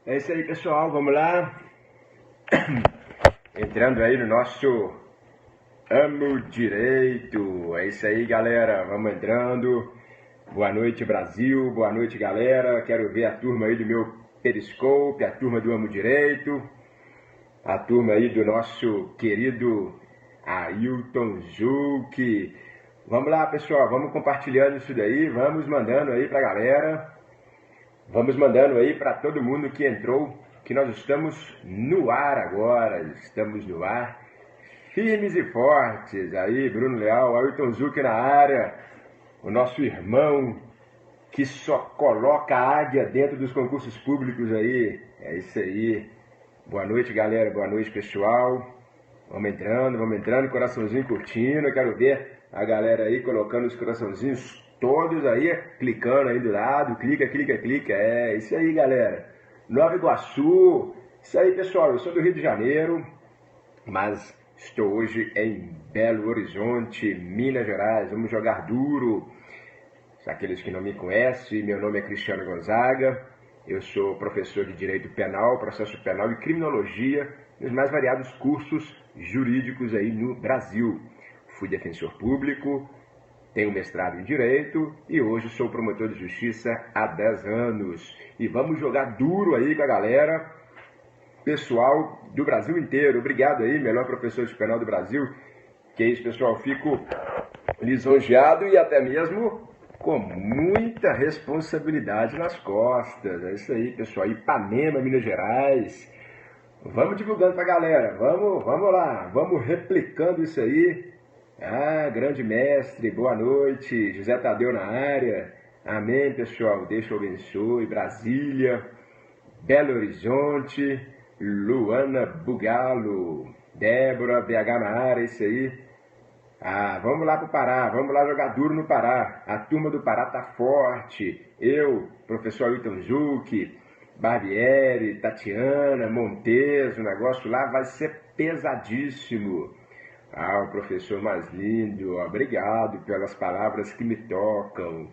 É isso aí, pessoal, vamos lá. Entrando aí no nosso Amo Direito. É isso aí, galera, vamos entrando. Boa noite, Brasil, boa noite, galera. Quero ver a turma aí do meu Periscope, a turma do Amo Direito, a turma aí do nosso querido Ailton Zucchi. Vamos lá, pessoal, vamos compartilhando isso daí, vamos mandando aí pra galera. Vamos mandando aí para todo mundo que entrou, que nós estamos no ar agora, estamos no ar, firmes e fortes. Aí, Bruno Leal, Ailton Zucchi na área, o nosso irmão que só coloca a águia dentro dos concursos públicos aí. É isso aí. Boa noite, galera, boa noite, pessoal. Vamos entrando, coraçãozinho curtindo. Eu quero ver a galera aí colocando os coraçãozinhos todos aí, clicando aí do lado, clica. É isso aí, galera. Nova Iguaçu, isso aí, pessoal. Eu sou do Rio de Janeiro, mas estou hoje em Belo Horizonte, Minas Gerais. Vamos jogar duro. Aqueles que não me conhecem, meu nome é Cristiano Gonzaga. Eu sou professor de Direito Penal, Processo Penal e Criminologia nos mais variados cursos jurídicos aí no Brasil. Fui defensor público, tenho mestrado em Direito e hoje sou promotor de Justiça há 10 anos. E vamos jogar duro aí com a galera, pessoal do Brasil inteiro. Obrigado aí, melhor professor de penal do Brasil. Que é isso, pessoal, fico lisonjeado e até mesmo com muita responsabilidade nas costas. É isso aí, pessoal. Ipanema, Minas Gerais. Vamos divulgando pra galera. Vamos lá. Vamos replicando isso aí. Ah, grande mestre, boa noite. José Tadeu na área. Amém, pessoal. Deus te abençoe. Brasília, Belo Horizonte, Luana Bugalo, Débora, BH na área, isso aí. Ah, vamos lá pro Pará, vamos lá jogar duro no Pará. A turma do Pará tá forte. Eu, professor Ailton Zucchi, Barbieri, Tatiana, Montes, o negócio lá vai ser pesadíssimo. Ah, o professor mais lindo, obrigado pelas palavras que me tocam.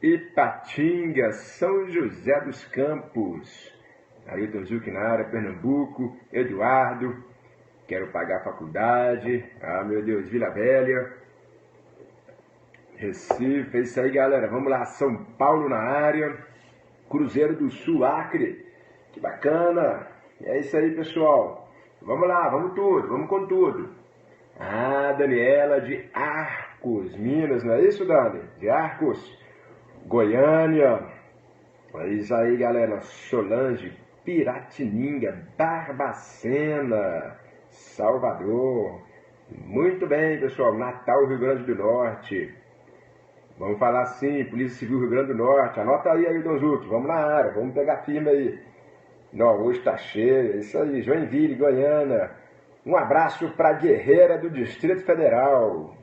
Ipatinga, São José dos Campos. Ailton Zucchi na área, Pernambuco, Eduardo. Quero pagar a faculdade. Ah, meu Deus, Vila Velha, Recife, é isso aí, galera. Vamos lá, São Paulo na área, Cruzeiro do Sul, Acre. Que bacana. É isso aí, pessoal. Vamos lá, vamos tudo, vamos com tudo. Ah, Daniela de Arcos, Minas, não é isso, Dani? De Arcos, Goiânia. É isso aí, galera. Solange, Piratininga, Barbacena, Salvador. Muito bem, pessoal. Natal, Rio Grande do Norte. Vamos falar assim, Polícia Civil Rio Grande do Norte. Anota aí, Ailton Zucchi. Vamos na área, vamos pegar firme aí. Não, hoje tá cheio. É isso aí, Joinville, Goiânia. Um abraço para Guerreira do Distrito Federal.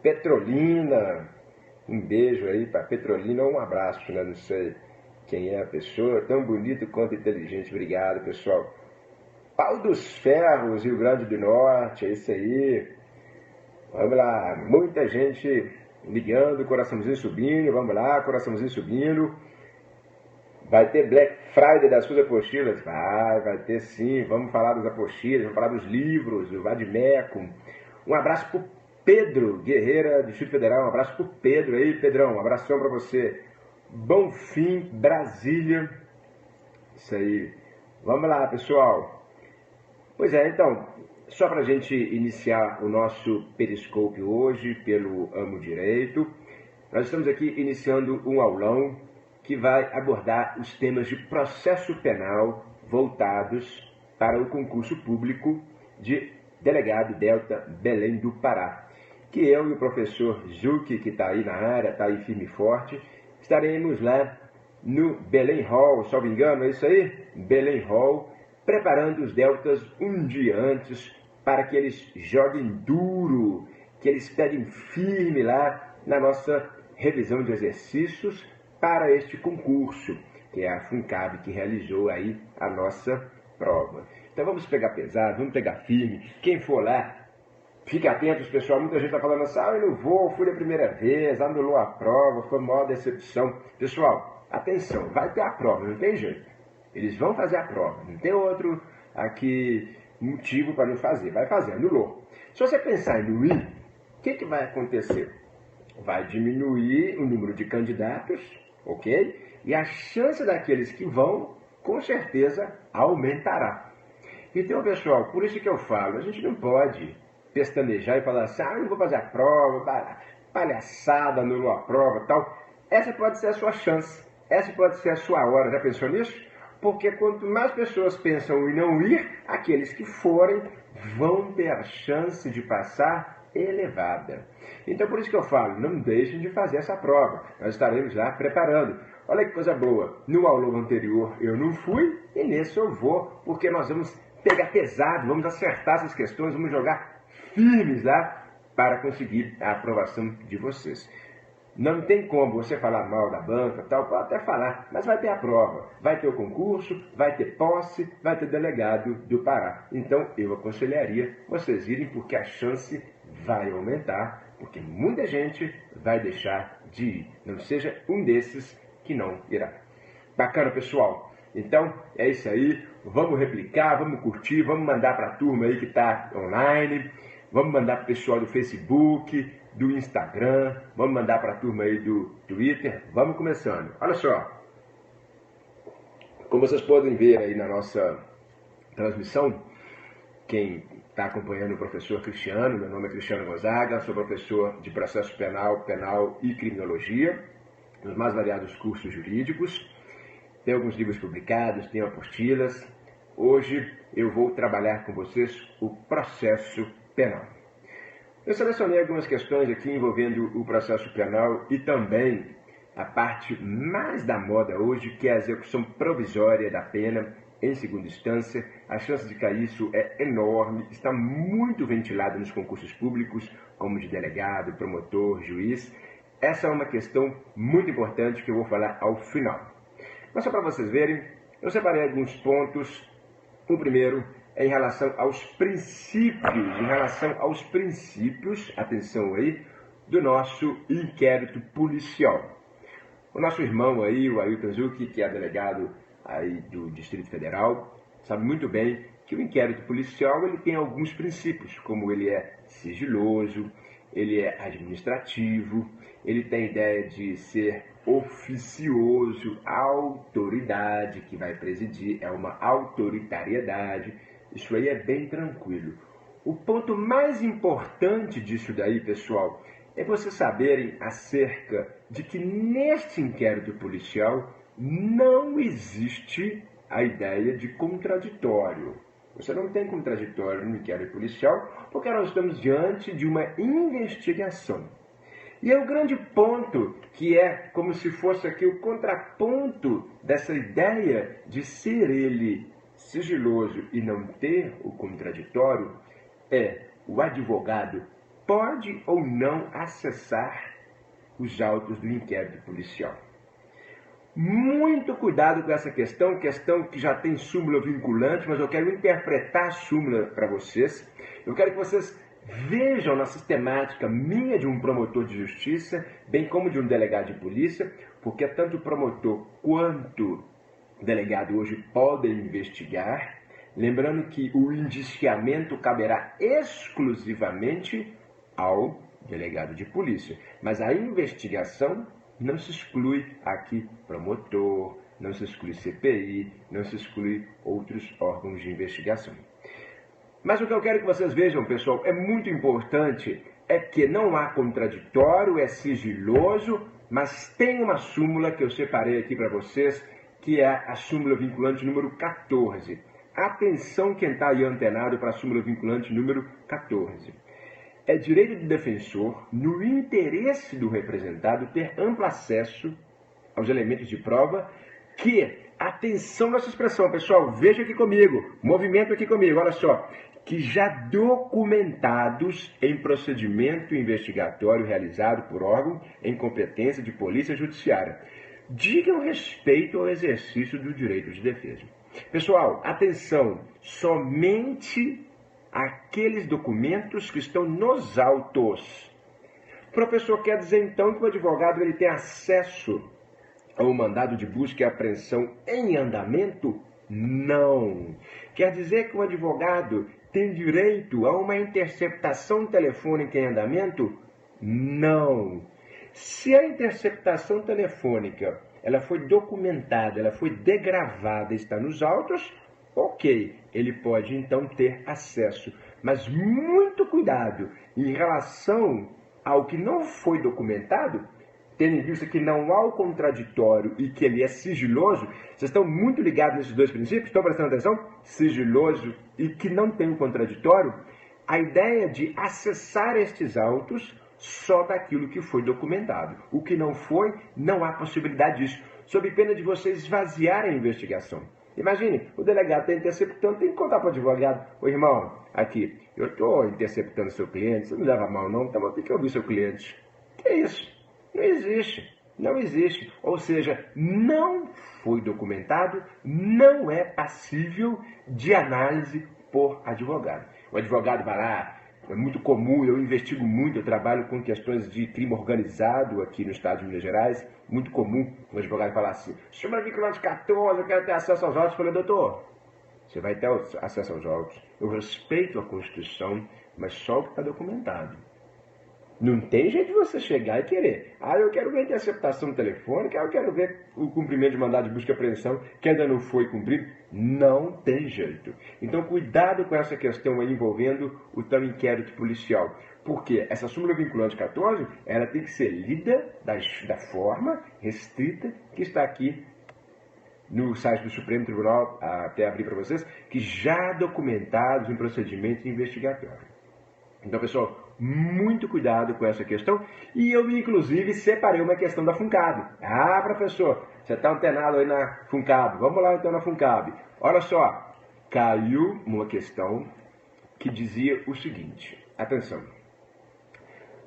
Petrolina. Um beijo aí para Petrolina, um abraço, né? Não sei quem é a pessoa, tão bonito quanto inteligente. Obrigado, pessoal. Pau dos Ferros, Rio Grande do Norte, é isso aí. Vamos lá, muita gente ligando, coraçãozinho subindo, vamos lá, coraçãozinho subindo. Vai ter Black Friday das suas apostilas? Vai ter sim, vamos falar das apostilas, vamos falar dos livros, do Vadimeco. Um abraço pro Pedro Guerreira, Distrito Federal, um abraço pro Pedro aí, Pedrão, um abração pra você. Bonfim, Brasília. Isso aí. Vamos lá, pessoal. Pois é, então, só para a gente iniciar o nosso Periscope hoje, pelo Amo Direito, nós estamos aqui iniciando um aulão que vai abordar os temas de processo penal voltados para o concurso público de delegado Delta Belém do Pará. Que eu e o professor Zucchi, que está aí na área, está aí firme e forte, estaremos lá no Belém Hall, salvo engano, é isso aí? Belém Hall, preparando os deltas um dia antes para que eles joguem duro, que eles peguem firme lá na nossa revisão de exercícios para este concurso, que é a FUNCAB que realizou aí a nossa prova. Então vamos pegar pesado, vamos pegar firme. Quem for lá, fique atento, pessoal. Muita gente está falando assim, eu não vou, fui a primeira vez, anulou a prova, foi uma maior decepção. Pessoal, atenção, vai ter a prova, não tem jeito. Eles vão fazer a prova. Não tem outro aqui motivo para não fazer. Vai fazer, anulou. Se você pensar em anuir, o que vai acontecer? Vai diminuir o número de candidatos, ok? E a chance daqueles que vão, com certeza, aumentará. Então, pessoal, por isso que eu falo, a gente não pode pestanejar e falar assim, não vou fazer a prova, palhaçada, anulou a prova, tal. Essa pode ser a sua chance, essa pode ser a sua hora, já pensou nisso? Porque quanto mais pessoas pensam em não ir, aqueles que forem vão ter a chance de passar elevada. Então, por isso que eu falo, não deixem de fazer essa prova. Nós estaremos lá preparando. Olha que coisa boa, no aulão anterior eu não fui e nesse eu vou, porque nós vamos pegar pesado, vamos acertar essas questões, vamos jogar firmes lá para conseguir a aprovação de vocês. Não tem como você falar mal da banca, tal, pode até falar, mas vai ter a prova, vai ter o concurso, vai ter posse, vai ter delegado do Pará. Então eu aconselharia vocês irem porque a chance vai aumentar, porque muita gente vai deixar de ir. Não seja um desses que não irá. Bacana, pessoal? Então é isso aí, vamos replicar, vamos curtir, vamos mandar para a turma aí que está online, vamos mandar para o pessoal do Facebook, do Instagram, vamos mandar para a turma aí do Twitter, vamos começando. Olha só, como vocês podem ver aí na nossa transmissão, quem está acompanhando o professor Cristiano, meu nome é Cristiano Gonzaga, sou professor de processo penal, penal e criminologia, nos mais variados cursos jurídicos, tenho alguns livros publicados, tenho apostilas. Hoje eu vou trabalhar com vocês o processo penal. Eu selecionei algumas questões aqui envolvendo o processo penal e também a parte mais da moda hoje, que é a execução provisória da pena em segunda instância. A chance de cair isso é enorme, está muito ventilado nos concursos públicos, como de delegado, promotor, juiz. Essa é uma questão muito importante que eu vou falar ao final. Mas só para vocês verem, eu separei alguns pontos. O primeiro é em relação aos princípios, atenção aí, do nosso inquérito policial. O nosso irmão aí, o Ailton Zucchi, que é delegado aí do Distrito Federal, sabe muito bem que o inquérito policial ele tem alguns princípios, como ele é sigiloso, ele é administrativo, ele tem a ideia de ser oficioso, a autoridade que vai presidir é uma autoritariedade. Isso aí é bem tranquilo. O ponto mais importante disso daí, pessoal, é vocês saberem acerca de que neste inquérito policial não existe a ideia de contraditório. Você não tem contraditório no inquérito policial porque nós estamos diante de uma investigação. E é o grande ponto, que é como se fosse aqui o contraponto dessa ideia de ser ele sigiloso e não ter o contraditório, é o advogado pode ou não acessar os autos do inquérito policial. Muito cuidado com essa questão que já tem súmula vinculante, mas eu quero interpretar a súmula para vocês. Eu quero que vocês vejam na sistemática minha de um promotor de justiça, bem como de um delegado de polícia, porque tanto o promotor quanto o delegado hoje podem investigar, lembrando que o indiciamento caberá exclusivamente ao delegado de polícia, mas a investigação não se exclui aqui promotor, não se exclui CPI, não se exclui outros órgãos de investigação. Mas o que eu quero que vocês vejam, pessoal, é muito importante, é que não há contraditório, é sigiloso, mas tem uma súmula que eu separei aqui para vocês, que é a súmula vinculante número 14. Atenção quem está aí antenado para a súmula vinculante número 14. É direito do defensor, no interesse do representado, ter amplo acesso aos elementos de prova que, atenção nessa expressão, pessoal, veja aqui comigo, movimento aqui comigo, olha só, que já documentados em procedimento investigatório realizado por órgão em competência de polícia judiciária, digam respeito ao exercício do direito de defesa. Pessoal, atenção, somente aqueles documentos que estão nos autos. O professor quer dizer então que o advogado ele tem acesso ao mandado de busca e apreensão em andamento? Não. Quer dizer que o advogado tem direito a uma interceptação telefônica em andamento? Não. Se a interceptação telefônica ela foi documentada, ela foi degravada, está nos autos, ok, ele pode então ter acesso. Mas muito cuidado em relação ao que não foi documentado, tendo em vista que não há o contraditório e que ele é sigiloso. Vocês estão muito ligados nesses dois princípios? Estão prestando atenção? Sigiloso e que não tem o contraditório. A ideia de acessar estes autos só daquilo que foi documentado. O que não foi, não há possibilidade disso, sob pena de vocês esvaziarem a investigação. Imagine, o delegado está interceptando, tem que contar para o advogado: ô irmão, aqui, eu estou interceptando seu cliente, você não leva mal não, então eu tenho que ouvir seu cliente. Que é isso? Não existe. Não existe. Ou seja, não foi documentado, não é passível de análise por advogado. O advogado vai lá, é muito comum, eu investigo muito, eu trabalho com questões de crime organizado aqui no estado de Minas Gerais, muito comum o advogado falar assim: chama vinculante 14, eu quero ter acesso aos autos. Eu falei: doutor, você vai ter acesso aos autos. Eu respeito a Constituição, mas só o que está documentado. Não tem jeito de você chegar e querer: eu quero ver a interceptação telefônica, eu quero ver o cumprimento de mandado de busca e apreensão que ainda não foi cumprido. Não tem jeito. Então, cuidado com essa questão aí envolvendo o tal inquérito policial. Porque essa súmula vinculante 14, ela tem que ser lida da forma restrita que está aqui no site do Supremo Tribunal, até abrir para vocês, que já documentados em procedimento investigatório. Então, pessoal, muito cuidado com essa questão. E eu, inclusive, separei uma questão da FUNCAB. Professor, você está antenado aí na FUNCAB. Vamos lá, então, na FUNCAB. Olha só, caiu uma questão que dizia o seguinte. Atenção.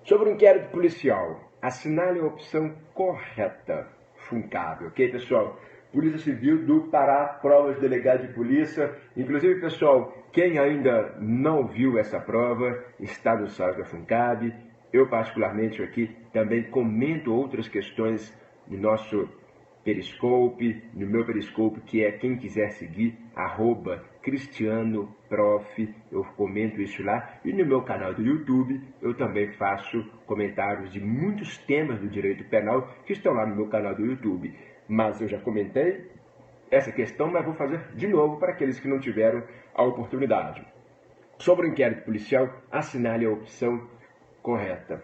Sobre o inquérito policial, assinale a opção correta. FUNCAB, ok, pessoal? Polícia Civil do Pará, provas de delegado de polícia. Inclusive, pessoal, quem ainda não viu essa prova, está no site da FUNCAB. Eu, particularmente, aqui também comento outras questões no nosso Periscope, no meu Periscope, que é quem quiser seguir, @cristianoprof, eu comento isso lá. E no meu canal do YouTube, eu também faço comentários de muitos temas do direito penal que estão lá no meu canal do YouTube. Mas eu já comentei essa questão, mas vou fazer de novo para aqueles que não tiveram a oportunidade. Sobre o inquérito policial, assinale a opção correta.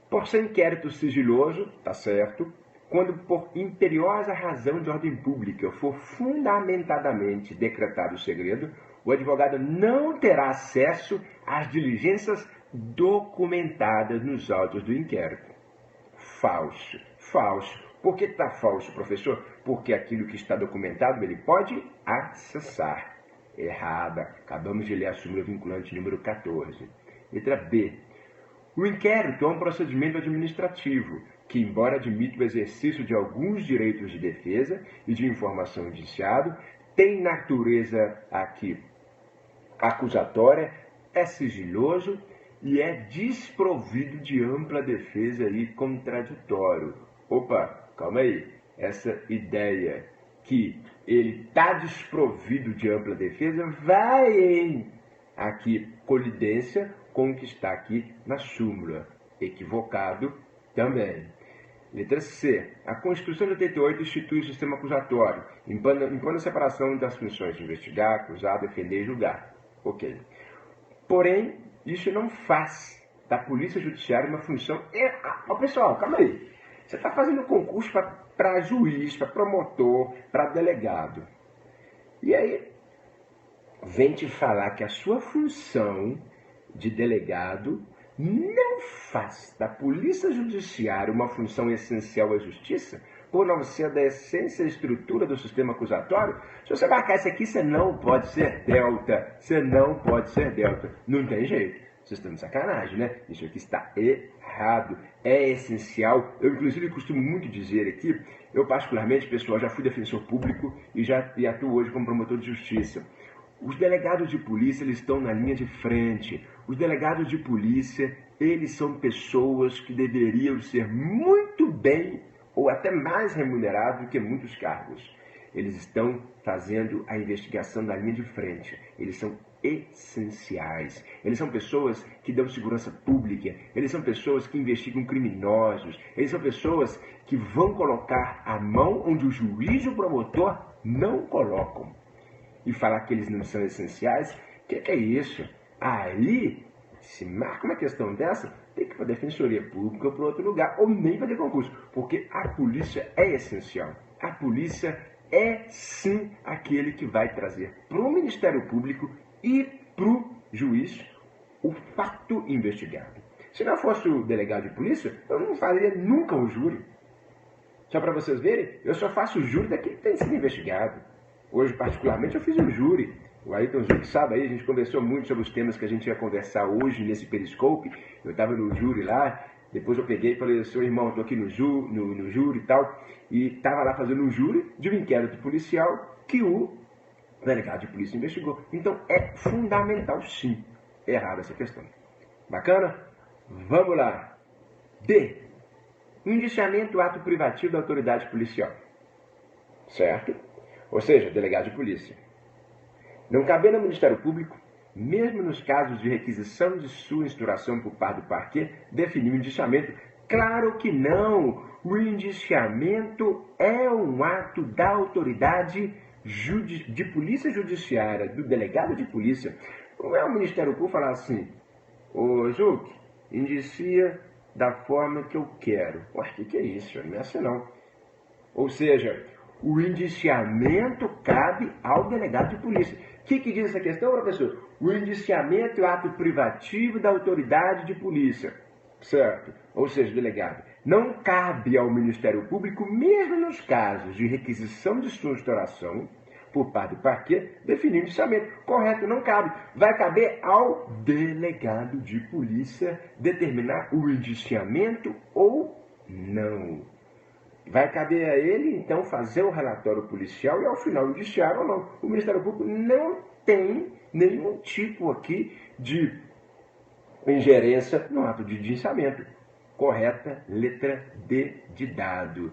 Por ser inquérito sigiloso, tá certo, quando por imperiosa razão de ordem pública for fundamentadamente decretado o segredo, o advogado não terá acesso às diligências documentadas nos autos do inquérito. Falso. Falso. Por que está falso, professor? Porque aquilo que está documentado ele pode acessar. Errada. Acabamos de ler a súmula vinculante número 14. Letra B. O inquérito é um procedimento administrativo que, embora admita o exercício de alguns direitos de defesa e de informação indiciado, tem natureza aqui acusatória, é sigiloso e é desprovido de ampla defesa e contraditório. Opa, calma aí. Essa ideia que ele está desprovido de ampla defesa vai em aqui colidência com o que está aqui na súmula. Equivocado também. Letra C. A Constituição de 88 institui o sistema acusatório, impondo a separação das funções de investigar, acusar, defender e julgar. Ok. Porém, isso não faz da Polícia Judiciária uma função... pessoal, calma aí. Você está fazendo concurso para juiz, para promotor, para delegado. E aí, vem te falar que a sua função de delegado não faz da Polícia Judiciária uma função essencial à justiça, por não ser da essência e estrutura do sistema acusatório. Se você marcar isso aqui, você não pode ser delta. Você não pode ser delta. Não tem jeito. Vocês estão de sacanagem, né? Isso aqui está errado. É essencial. Eu, inclusive, costumo muito dizer aqui, eu particularmente, pessoal, já fui defensor público e atuo hoje como promotor de justiça. Os delegados de polícia, eles estão na linha de frente. Os delegados de polícia, eles são pessoas que deveriam ser muito bem ou até mais remunerados do que muitos cargos. eles estão fazendo a investigação na linha de frente. Eles são essenciais. Eles são pessoas que dão segurança pública, eles são pessoas que investigam criminosos, eles são pessoas que vão colocar a mão onde o juiz e o promotor não colocam. E falar que eles não são essenciais, o que é isso? Aí, se marca uma questão dessa, tem que ir para a Defensoria Pública ou para outro lugar, ou nem fazer concurso, porque a polícia é essencial. A polícia é sim aquele que vai trazer para o Ministério Público e para o juiz o fato investigado. Se não fosse o delegado de polícia, eu não faria nunca o júri. Só para vocês verem, eu só faço o júri daquele que tem sido investigado. Hoje, particularmente, eu fiz um júri. O Ayrton Zuc sabe aí, a gente conversou muito sobre os temas que a gente ia conversar hoje nesse Periscope. Eu estava no júri lá, depois eu peguei e falei, seu irmão, estou aqui no júri e tal. E estava lá fazendo um júri de um inquérito policial que o delegado de polícia investigou. Então é fundamental, sim, errada essa questão. Bacana? Vamos lá. D. Indiciamento ato privativo da autoridade policial. Certo? Ou seja, delegado de polícia. Não cabendo ao Ministério Público, mesmo nos casos de requisição de sua instrução por parte do parquê, definir o indiciamento. Claro que não! O indiciamento é um ato da autoridade de polícia judiciária, do delegado de polícia. Não é o Ministério Público falar assim, ô Zuc, indicia da forma que eu quero. Ué, o que é isso? Não é assim não. Ou seja, o indiciamento cabe ao delegado de polícia. O que diz essa questão, professor? O indiciamento é o ato privativo da autoridade de polícia. Certo? Ou seja, delegado. Não cabe ao Ministério Público, mesmo nos casos de requisição de sua instauração, por parte do parquê, definir o indiciamento. Correto, não cabe. Vai caber ao delegado de polícia determinar o indiciamento ou não. Vai caber a ele, então, fazer o relatório policial e, ao final, indiciar ou não. O Ministério Público não tem nenhum tipo aqui de ingerência no ato de indiciamento. Correta, letra D de dado.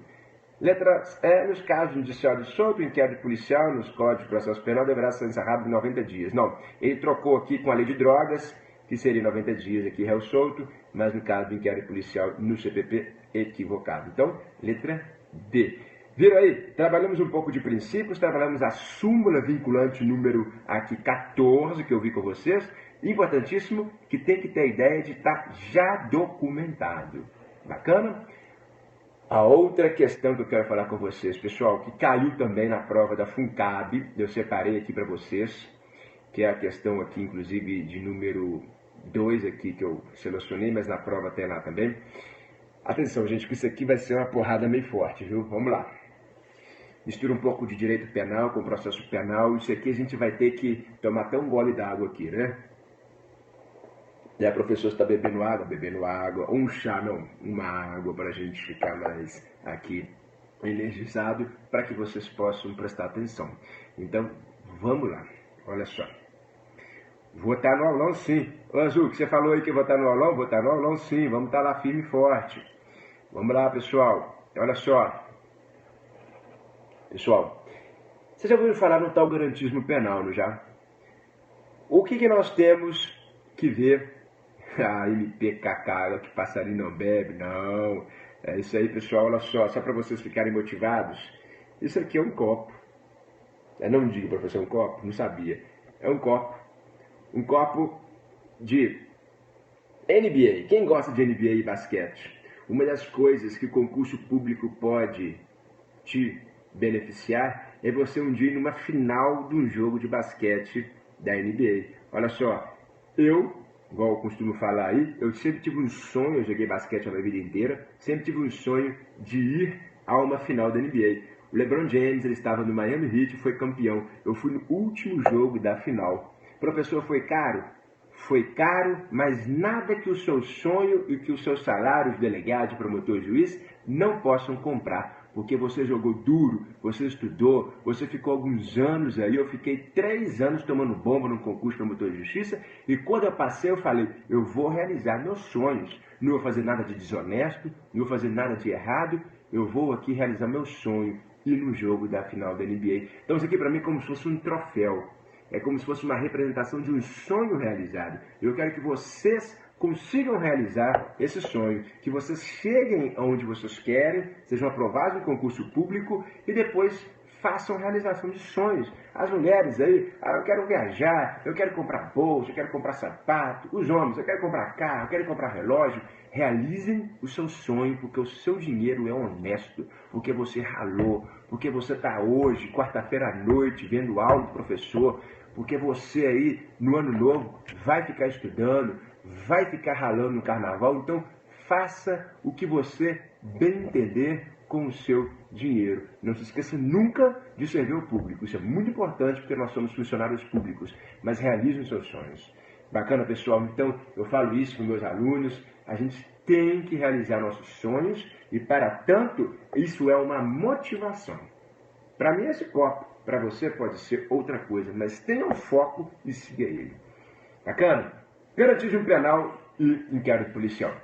Letra E, nos casos de indiciado solto, o inquérito policial nos códigos de processo penal deverá ser encerrado em 90 dias. Não, ele trocou aqui com a lei de drogas, que seria 90 dias aqui réu solto, mas no caso do inquérito policial no CPP, equivocado. Então, letra D. Viram aí? Trabalhamos um pouco de princípios, trabalhamos a súmula vinculante número aqui 14, que eu vi com vocês. Importantíssimo, que tem que ter a ideia de estar já documentado. Bacana? A outra questão que eu quero falar com vocês, pessoal, que caiu também na prova da FUNCAB, eu separei aqui para vocês, que é a questão aqui, inclusive, de número 2 aqui, que eu selecionei, mas na prova tem lá também. Atenção, gente, que isso aqui vai ser uma porrada meio forte, viu? Vamos lá. Mistura um pouco de direito penal com processo penal. Isso aqui a gente vai ter que tomar até um gole d'água aqui, né? E a professora está bebendo água, um chá, não, uma água para a gente ficar mais aqui energizado, para que vocês possam prestar atenção. Então, vamos lá. Olha só. Vou estar no aulão sim. Ô Azul, que você falou aí que eu vou estar no aulão? Vou estar no aulão sim, vamos estar lá firme e forte. Vamos lá, pessoal. Olha só. Pessoal, vocês já ouviram falar no tal garantismo penal, não já? O que nós temos que ver? Ah, MPKK, que passarinho não bebe, não. É isso aí, pessoal, olha só para vocês ficarem motivados. Isso aqui é um copo. Não diga, professor, um copo? Não sabia. É um copo. Um copo de NBA. Quem gosta de NBA e basquete? Uma das coisas que o concurso público pode te beneficiar é você um dia ir numa final de um jogo de basquete da NBA. Olha só, igual eu costumo falar aí, eu sempre tive um sonho, eu joguei basquete a minha vida inteira, sempre tive um sonho de ir a uma final da NBA. O LeBron James, ele estava no Miami Heat e foi campeão. Eu fui no último jogo da final. Professor, foi caro? Foi caro, mas nada que o seu sonho e que o seu salário de delegado, promotor, juiz não possam comprar. Porque você jogou duro, você estudou, você ficou alguns anos aí. Eu fiquei 3 anos tomando bomba no concurso de promotor de justiça. E quando eu passei, eu falei, eu vou realizar meus sonhos. Não vou fazer nada de desonesto, não vou fazer nada de errado. Eu vou aqui realizar meu sonho. e no jogo da final da NBA. Então isso aqui para mim é como se fosse um troféu. É como se fosse uma representação de um sonho realizado. Eu quero que vocês consigam realizar esse sonho, que vocês cheguem aonde vocês querem, sejam aprovados no concurso público e depois façam realização de sonhos. As mulheres aí, eu quero viajar, eu quero comprar bolsa, eu quero comprar sapato. Os homens, eu quero comprar carro, eu quero comprar relógio. Realizem o seu sonho, porque o seu dinheiro é honesto, porque você ralou, porque você está hoje, quarta-feira à noite, vendo aula do professor, porque você aí, no ano novo, vai ficar estudando, vai ficar ralando no carnaval. Então, faça o que você bem entender com o seu dinheiro. Não se esqueça nunca de servir ao público. Isso é muito importante porque nós somos funcionários públicos. Mas realize os seus sonhos. Bacana, pessoal? Então, eu falo isso com meus alunos. A gente tem que realizar nossos sonhos e, para tanto, isso é uma motivação. Para mim, esse copo. Para você pode ser outra coisa, mas tenha um foco e siga ele. Bacana? Garantismo penal e inquérito policial.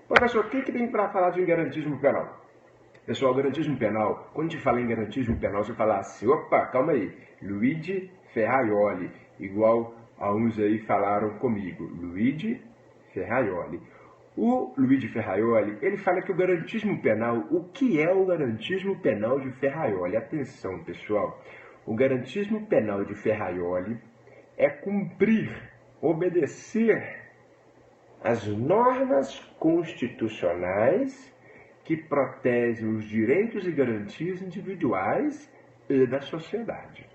Professor, o que tem para falar de garantismo penal? Pessoal, garantismo penal, quando a gente fala em garantismo penal, você fala assim, opa, calma aí, Luigi Ferraioli, igual a uns aí falaram comigo, Luigi Ferraioli. O Luigi Ferraioli, ele fala que o garantismo penal, o que é o garantismo penal de Ferraioli? Atenção, pessoal, o garantismo penal de Ferraioli é cumprir, obedecer as normas constitucionais que protegem os direitos e garantias individuais e da sociedade.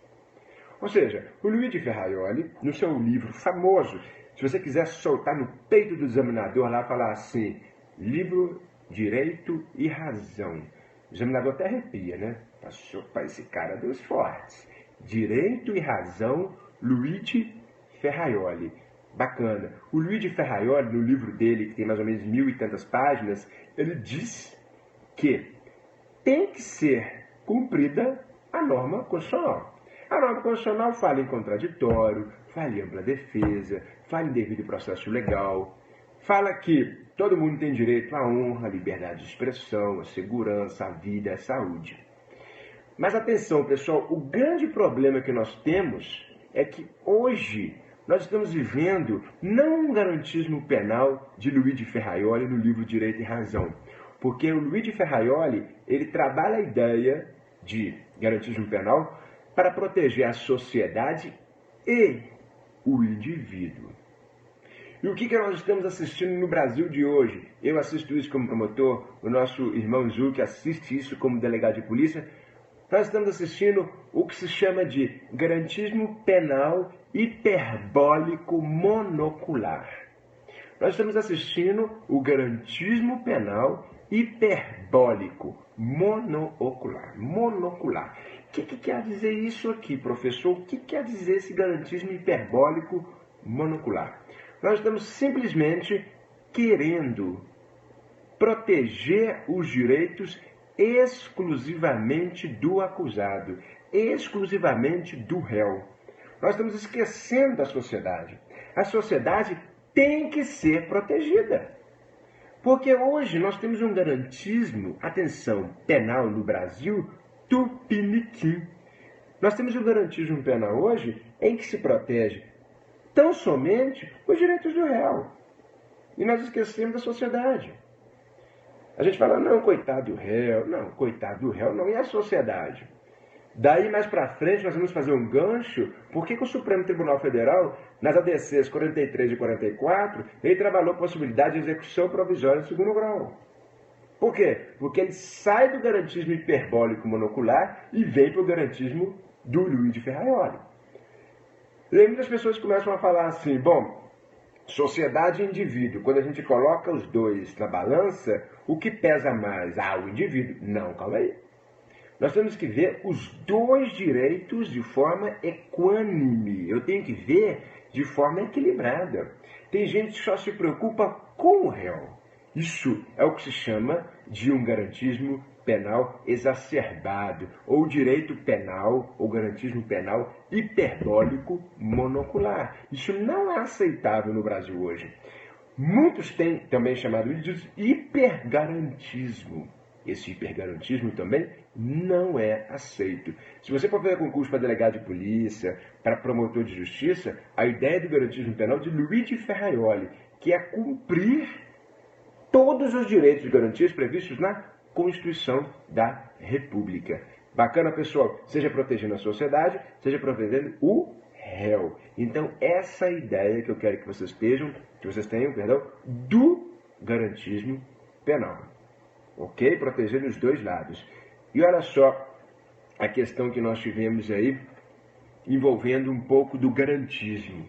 Ou seja, o Luigi Ferraioli, no seu livro famoso, se você quiser soltar no peito do examinador lá, falar assim, livro Direito e Razão. O examinador até arrepia, né? Passou para esse cara dos fortes. Direito e Razão, Luigi Ferraioli. Bacana. O Luigi Ferraioli, no livro dele, que tem mais ou menos 1000 e tantas páginas, ele diz que tem que ser cumprida a norma constitucional. A norma constitucional fala em contraditório, fala em ampla defesa, fala em devido processo legal, fala que todo mundo tem direito à honra, à liberdade de expressão, à segurança, à vida, à saúde. Mas atenção, pessoal, o grande problema que nós temos é que hoje nós estamos vivendo não um garantismo penal de Luigi Ferraioli no livro Direito e Razão, porque o Luigi Ferraioli, ele trabalha a ideia de garantismo penal para proteger a sociedade e o indivíduo. E o que nós estamos assistindo no Brasil de hoje? Eu assisto isso como promotor, o nosso irmão Zuc assiste isso como delegado de polícia. Nós estamos assistindo o que se chama de garantismo penal hiperbólico monocular. Nós estamos assistindo o garantismo penal hiperbólico monoocular. Monocular. O que quer dizer isso aqui, professor? O que quer dizer esse garantismo hiperbólico monocular? Nós estamos simplesmente querendo proteger os direitos exclusivamente do acusado, exclusivamente do réu. Nós estamos esquecendo da sociedade. A sociedade tem que ser protegida. Porque hoje nós temos um garantismo, atenção, penal no Brasil, tupiniquim. Nós temos um garantismo penal hoje em que se protege tão somente os direitos do réu. E nós esquecemos da sociedade. A gente fala, não, coitado do réu. Não, coitado do réu não. E a sociedade? Daí, mais para frente, nós vamos fazer um gancho. Por que o Supremo Tribunal Federal, nas ADCs 43 e 44, ele trabalhou a possibilidade de execução provisória em segundo grau? Por quê? Porque ele sai do garantismo hiperbólico monocular e vem para o garantismo do Luigi Ferraioli. E aí muitas pessoas começam a falar assim, bom, sociedade e indivíduo, quando a gente coloca os dois na balança, o que pesa mais? Ah, o indivíduo. Não, calma aí. Nós temos que ver os dois direitos de forma equânime. Eu tenho que ver de forma equilibrada. Tem gente que só se preocupa com o réu. Isso é o que se chama de um garantismo penal exacerbado, ou direito penal, ou garantismo penal hiperbólico monocular. Isso não é aceitável no Brasil hoje. Muitos têm também chamado de hipergarantismo. Esse hipergarantismo também não é aceito. Se você for fazer concurso para delegado de polícia, para promotor de justiça, a ideia do garantismo penal de Luigi Ferraioli, que é cumprir todos os direitos e garantias previstos na Constituição da República. Bacana, pessoal? Seja protegendo a sociedade, seja protegendo o réu. Então, essa é a ideia que eu quero que vocês tenham, do garantismo penal. Ok? Protegendo os dois lados. E olha só a questão que nós tivemos aí, envolvendo um pouco do garantismo.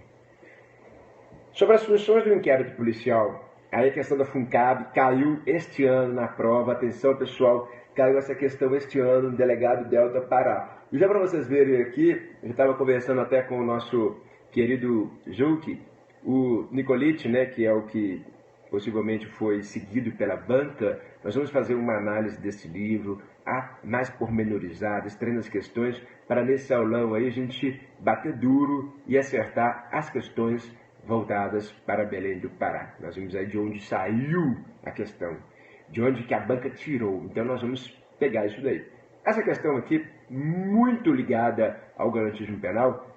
Sobre as funções do inquérito policial, aí a questão da FUNCAB caiu este ano na prova. Atenção, pessoal, caiu essa questão este ano no delegado Delta Pará. E já para vocês verem aqui, eu estava conversando até com o nosso querido Juque, o Nicolite, né, que é o que possivelmente foi seguido pela banca. Nós vamos fazer uma análise desse livro, mais pormenorizada, extraindo as questões, para nesse aulão aí a gente bater duro e acertar as questões voltadas para Belém do Pará. Nós vimos aí de onde saiu a questão, de onde que a banca tirou. Então nós vamos pegar isso daí. Essa questão aqui, muito ligada ao garantismo penal,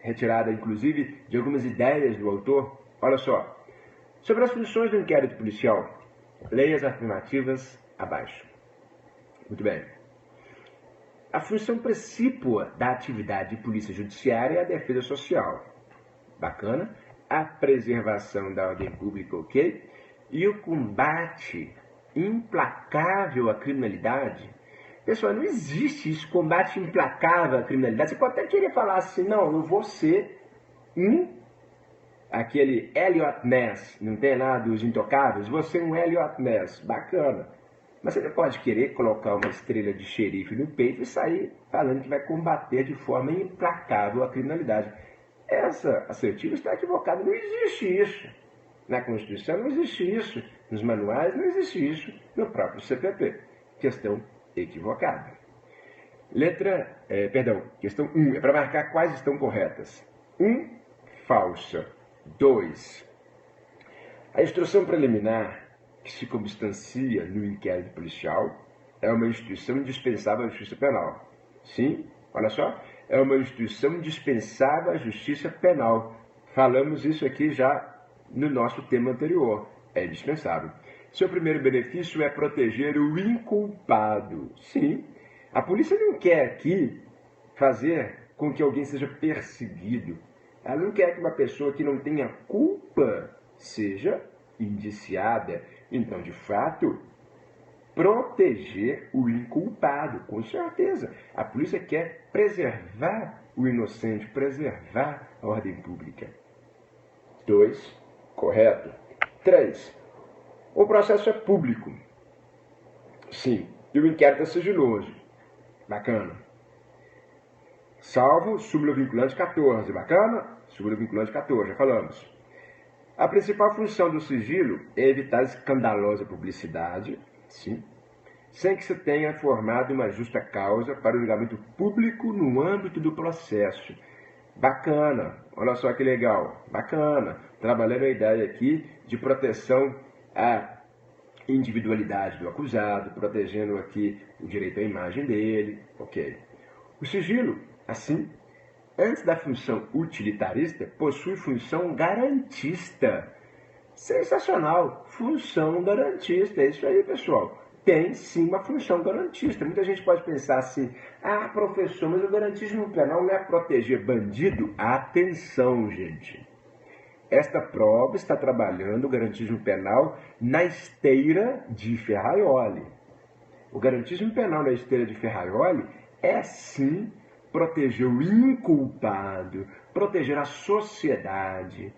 retirada inclusive de algumas ideias do autor. Olha só, sobre as funções do inquérito policial, leia as afirmativas abaixo. Muito bem. A função precípua da atividade de polícia judiciária é a defesa social. Bacana. A preservação da ordem pública, ok? E o combate implacável à criminalidade. Pessoal, não existe isso, combate implacável à criminalidade. Você pode até querer falar assim, não, eu vou ser aquele Elliot Ness, não tem nada dos intocáveis? Vou ser um Elliot Ness, bacana. Mas você não pode querer colocar uma estrela de xerife no peito e sair falando que vai combater de forma implacável a criminalidade. Essa assertiva está equivocada. Não existe isso. Na Constituição não existe isso. Nos manuais não existe isso. No próprio CPP. Questão equivocada. Questão 1. É para marcar quais estão corretas. 1. Falsa. 2. A instrução preliminar que se substancia no inquérito policial é uma instituição indispensável à justiça penal. Sim, olha só. É uma instituição indispensável à justiça penal. Falamos isso aqui já no nosso tema anterior. É indispensável. Seu primeiro benefício é proteger o inculpado. Sim, a polícia não quer aqui fazer com que alguém seja perseguido. Ela não quer que uma pessoa que não tenha culpa seja indiciada. Então, de fato, proteger o inculpado, com certeza. A polícia quer preservar o inocente, preservar a ordem pública. 2. Correto. 3. O processo é público. Sim. E o inquérito é sigiloso. Bacana. Salvo súmula vinculante 14. Bacana? Súmula vinculante 14, já falamos. A principal função do sigilo é evitar escandalosa publicidade, sim, sem que se tenha formado uma justa causa para o julgamento público no âmbito do processo. Bacana, olha só que legal, bacana. Trabalhando a ideia aqui de proteção à individualidade do acusado, protegendo aqui o direito à imagem dele, ok. O sigilo, assim, antes da função utilitarista, possui função garantista. Sensacional! Função garantista, é isso aí, pessoal. Tem sim uma função garantista. Muita gente pode pensar assim, professor, mas o garantismo penal não é proteger bandido? Atenção, gente. Esta prova está trabalhando o garantismo penal na esteira de Ferraioli. O garantismo penal na esteira de Ferraioli é sim proteger o inculpado, proteger a sociedade,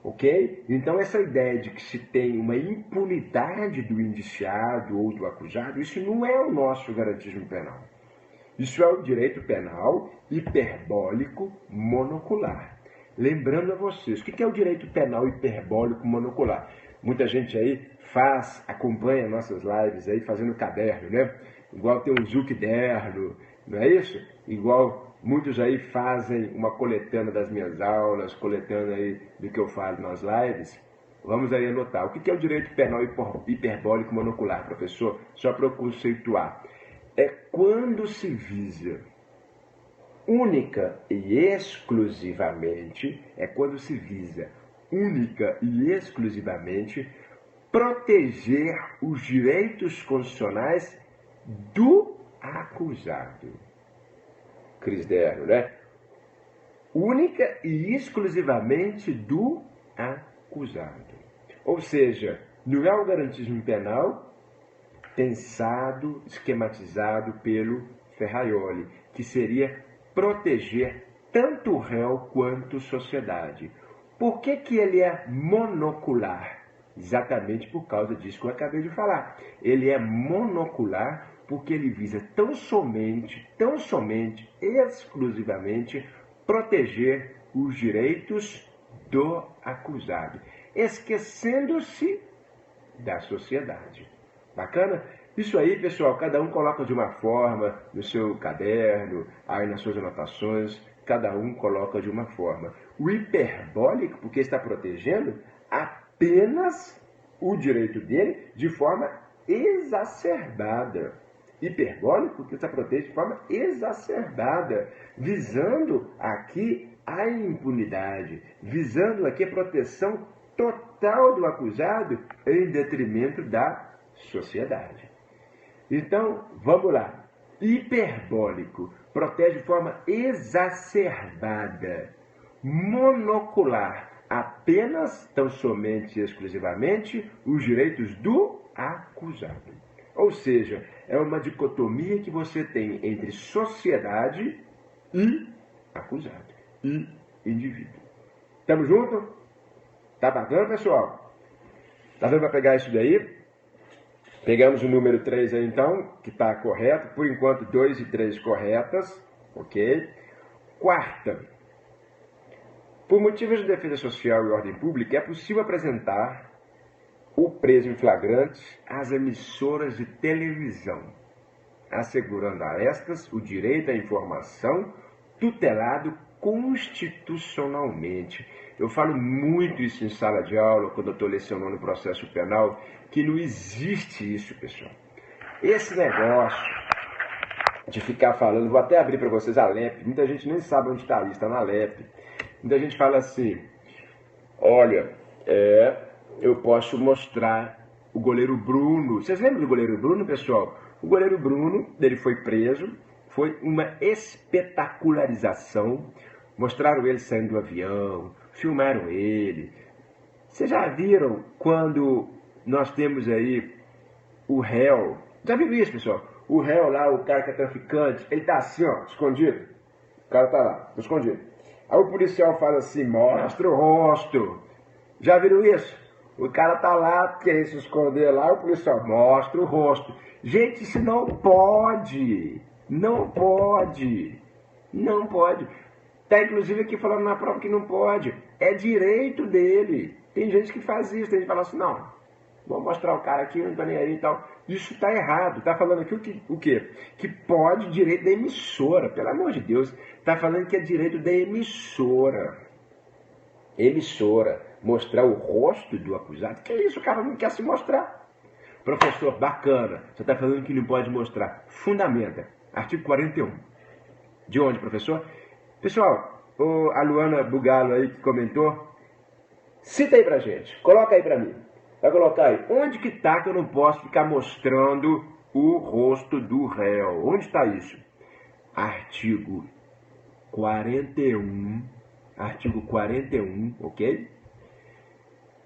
ok? Então essa ideia de que se tem uma impunidade do indiciado ou do acusado, isso não é o nosso garantismo penal. Isso é o direito penal hiperbólico monocular. Lembrando a vocês, o que é o direito penal hiperbólico monocular? Muita gente aí acompanha nossas lives aí fazendo caderno, né? Igual tem um Zucderno, não é isso? Igual muitos aí fazem uma coletânea das minhas aulas, coletânea aí do que eu falo nas lives, Vamos aí anotar. O que é o direito penal hiperbólico monocular, professor? Só para eu conceituar. É quando se visa única e exclusivamente, proteger os direitos constitucionais do acusado. Crisdério, né? Única e exclusivamente do acusado. Ou seja, não é o garantismo penal pensado, esquematizado pelo Ferraioli, que seria proteger tanto o réu quanto a sociedade. Por que ele é monocular? Exatamente por causa disso que eu acabei de falar. Ele é monocular porque ele visa tão somente, exclusivamente, proteger os direitos do acusado, esquecendo-se da sociedade. Bacana? Isso aí, pessoal, cada um coloca de uma forma no seu caderno, aí nas suas anotações, cada um coloca de uma forma. O hiperbólico, porque está protegendo apenas o direito dele de forma exacerbada. Hiperbólico, porque está protegendo de forma exacerbada, visando aqui a impunidade, visando aqui a proteção total do acusado em detrimento da sociedade. Então, vamos lá. Hiperbólico protege de forma exacerbada, monocular, apenas, tão somente e exclusivamente, os direitos do acusado. Ou seja, é uma dicotomia que você tem entre sociedade e acusado, e indivíduo. Tamo junto? Tá bacana, pessoal? Tá dando para pegar isso daí? Pegamos o número 3 aí, então, que está correto. Por enquanto, 2 e 3 corretas. Ok? Quarta. Por motivos de defesa social e ordem pública, é possível apresentar o preso em flagrante às emissoras de televisão, assegurando a estas o direito à informação tutelado constitucionalmente. Eu falo muito isso em sala de aula, quando eu estou lecionando o processo penal, que não existe isso, pessoal. Esse negócio de ficar falando, vou até abrir para vocês a LEP, muita gente nem sabe onde está isso, está na LEP. Muita gente fala assim, olha, eu posso mostrar o goleiro Bruno. Vocês lembram do goleiro Bruno, pessoal? O goleiro Bruno, ele foi preso, foi uma espetacularização. Mostraram ele saindo do avião, filmaram ele. Vocês já viram quando nós temos aí o réu? Já viram isso, pessoal? O réu lá, o cara que é traficante, ele tá assim, ó, escondido. O cara tá lá, escondido. Aí o policial fala assim, mostra o rosto. Já viram isso? O cara tá lá, querendo se esconder lá, o policial mostra o rosto. Gente, isso não pode. Não pode. Não pode. Tá inclusive aqui falando na prova que não pode. É direito dele. Tem gente que faz isso, tem gente que fala assim, não, vou mostrar o cara aqui, não tô nem aí e tal. Isso tá errado. Tá falando aqui o quê? Que pode direito da emissora. Pelo amor de Deus. Tá falando que é direito da emissora. Emissora. Mostrar o rosto do acusado. Que isso, o cara não quer se mostrar. Professor, bacana. Você tá falando que não pode mostrar. Fundamenta. Artigo 41. De onde, professor? Pessoal, a Luana Bugalo aí que comentou, cita aí pra gente, coloca aí pra mim. Vai colocar aí, onde que tá que eu não posso ficar mostrando o rosto do réu? Onde está isso? Artigo 41, ok?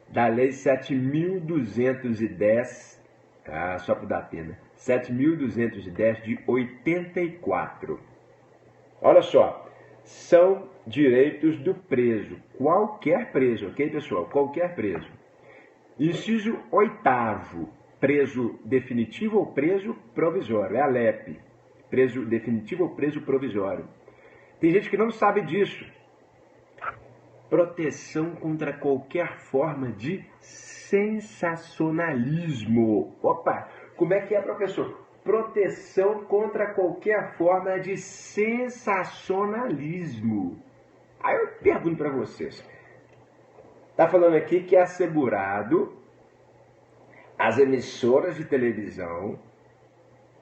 Da Lei 7.210, só para dar pena, 7.210 de 84. Olha só. São direitos do preso, qualquer preso, ok, pessoal? Qualquer preso. Inciso 8º, preso definitivo ou preso provisório, é a LEP, preso definitivo ou preso provisório. Tem gente que não sabe disso. Proteção contra qualquer forma de sensacionalismo. Opa, como é que é, professor? Proteção contra qualquer forma de sensacionalismo. Aí eu pergunto para vocês, Está falando aqui que é assegurado às emissoras de televisão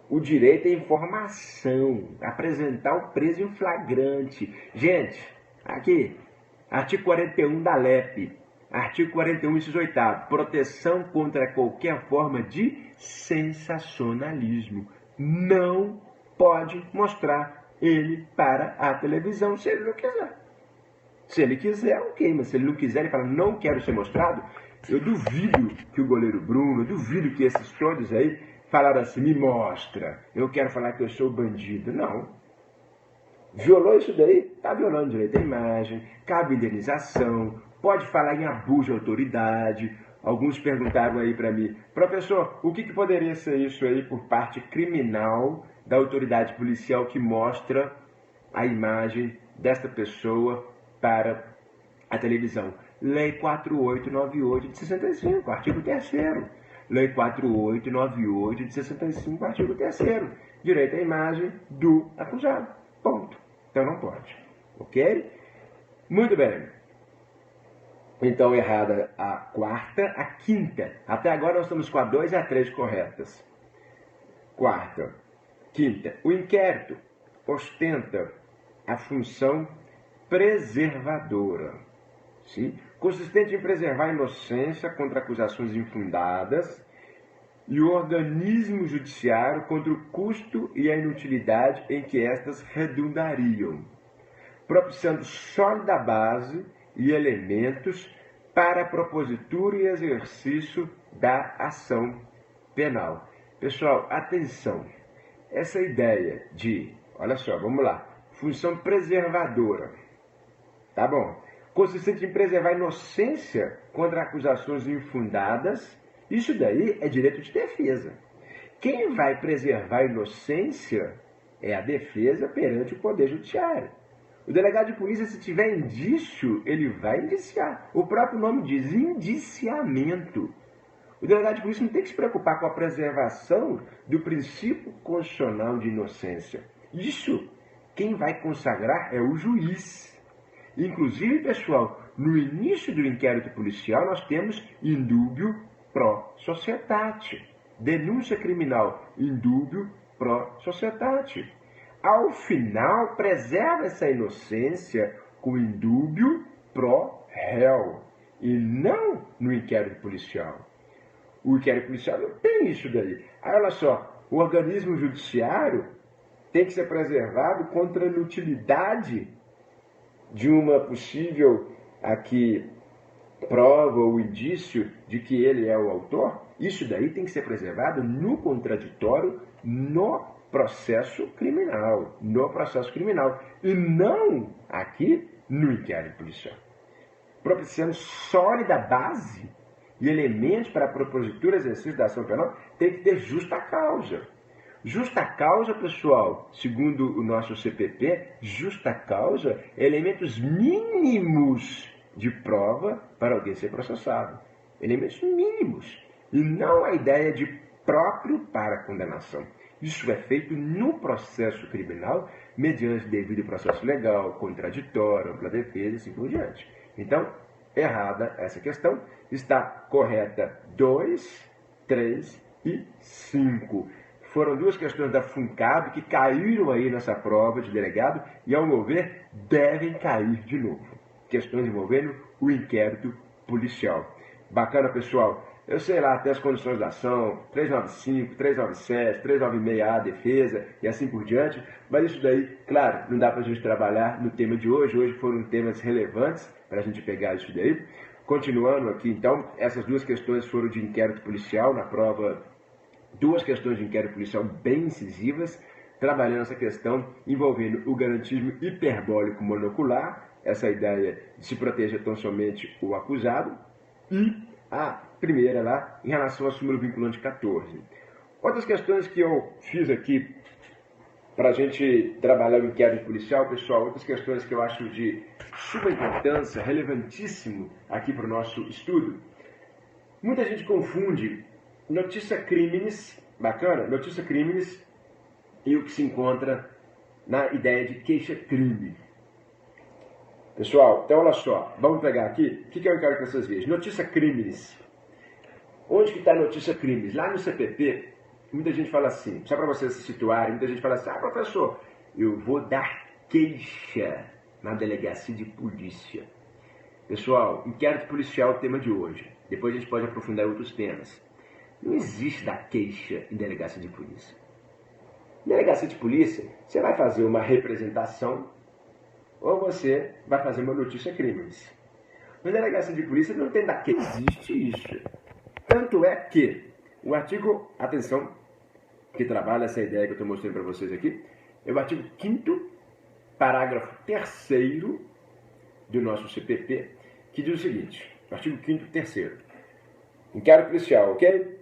o direito à informação, apresentar o preso em flagrante. Gente, aqui, artigo 41 da LEP, artigo 41, inciso 8º, proteção contra qualquer forma de sensacionalismo. Não pode mostrar ele para a televisão se ele não quiser. Se ele quiser, ok, mas se ele não quiser, ele fala, não quero ser mostrado, eu duvido que o goleiro Bruno, eu duvido que esses todos aí falaram assim, me mostra, eu quero falar que eu sou bandido. Não. Violou isso daí? Está violando o direito à imagem, cabe indenização, pode falar em abuso de autoridade. Alguns perguntaram aí para mim, professor, o que poderia ser isso aí por parte criminal da autoridade policial que mostra a imagem desta pessoa para a televisão? Lei 4898 de 65, artigo 3º. Lei 4898 de 65, artigo 3º. Direito à imagem do acusado. Ponto. Então não pode. Ok? Muito bem. Então, errada a quarta, a quinta. Até agora nós estamos com a 2 e a 3 corretas. Quarta. Quinta. O inquérito ostenta a função preservadora. Sim? Consistente em preservar a inocência contra acusações infundadas e o organismo judiciário contra o custo e a inutilidade em que estas redundariam, propiciando sólida base e elementos para a propositura e exercício da ação penal. Pessoal, atenção, essa ideia de, olha só, vamos lá, função preservadora, tá bom? Consistente em preservar a inocência contra acusações infundadas, isso daí é direito de defesa. Quem vai preservar a inocência é a defesa perante o Poder Judiciário. O delegado de polícia, se tiver indício, ele vai indiciar. O próprio nome diz indiciamento. O delegado de polícia não tem que se preocupar com a preservação do princípio constitucional de inocência. Isso, quem vai consagrar é o juiz. Inclusive, pessoal, no início do inquérito policial, nós temos indúbio pro societate. Denúncia criminal, indúbio pro societate. Ao final, preserva essa inocência com indúbio pro réu. E não no inquérito policial. O inquérito policial não tem isso daí. Aí, olha só, o organismo judiciário tem que ser preservado contra a inutilidade de uma possível aqui prova ou indício de que ele é o autor. Isso daí tem que ser preservado no contraditório, no processo criminal. No processo criminal. E não aqui no inquérito policial. Propiciando sólida base e elementos para a propositura e exercício da ação penal, tem que ter justa causa. Justa causa, pessoal, segundo o nosso CPP, justa causa é elementos mínimos de prova para alguém ser processado. Elementos mínimos. E não a ideia de próprio para a condenação. Isso é feito no processo criminal, mediante devido processo legal, contraditório, ampla defesa e assim por diante. Então, errada essa questão. Está correta 2, 3 e 5. Foram duas questões da FUNCAB que caíram aí nessa prova de delegado e, ao meu ver, devem cair de novo. Questões envolvendo o inquérito policial. Bacana, pessoal. Eu sei lá, até as condições da ação, 395, 397, 396A, defesa e assim por diante. Mas isso daí, claro, não dá para a gente trabalhar no tema de hoje. Hoje foram temas relevantes para a gente pegar isso daí. Continuando aqui, então, essas duas questões foram de inquérito policial na prova. Duas questões de inquérito policial bem incisivas, trabalhando essa questão envolvendo o garantismo hiperbólico monocular, essa ideia de se proteger tão somente o acusado, e a primeira lá, em relação ao súmula vinculante 14. Outras questões que eu fiz aqui para a gente trabalhar o inquérito policial, pessoal, outras questões que eu acho de suma importância, relevantíssimo aqui para o nosso estudo. Muita gente confunde notícia crimes, bacana, notícia crimes e o que se encontra na ideia de queixa-crime. Pessoal, então olha só, vamos pegar aqui, o que eu quero que vocês vejam? Notícia crimes. Onde que está a notícia crimes? Lá no CPP, muita gente fala assim, só para vocês se situarem, muita gente fala assim, professor, eu vou dar queixa na delegacia de polícia. Pessoal, inquérito policial é o tema de hoje. Depois a gente pode aprofundar em outros temas. Não existe dar queixa em delegacia de polícia. Em delegacia de polícia, você vai fazer uma representação ou você vai fazer uma notícia crimes. Na delegacia de polícia não tem dar queixa. Existe isso. Tanto é que o artigo, atenção, que trabalha essa ideia que eu estou mostrando para vocês aqui, é o artigo 5º, parágrafo 3º do nosso CPP, que diz o seguinte, artigo 5º, 3º. Inquérito policial, ok?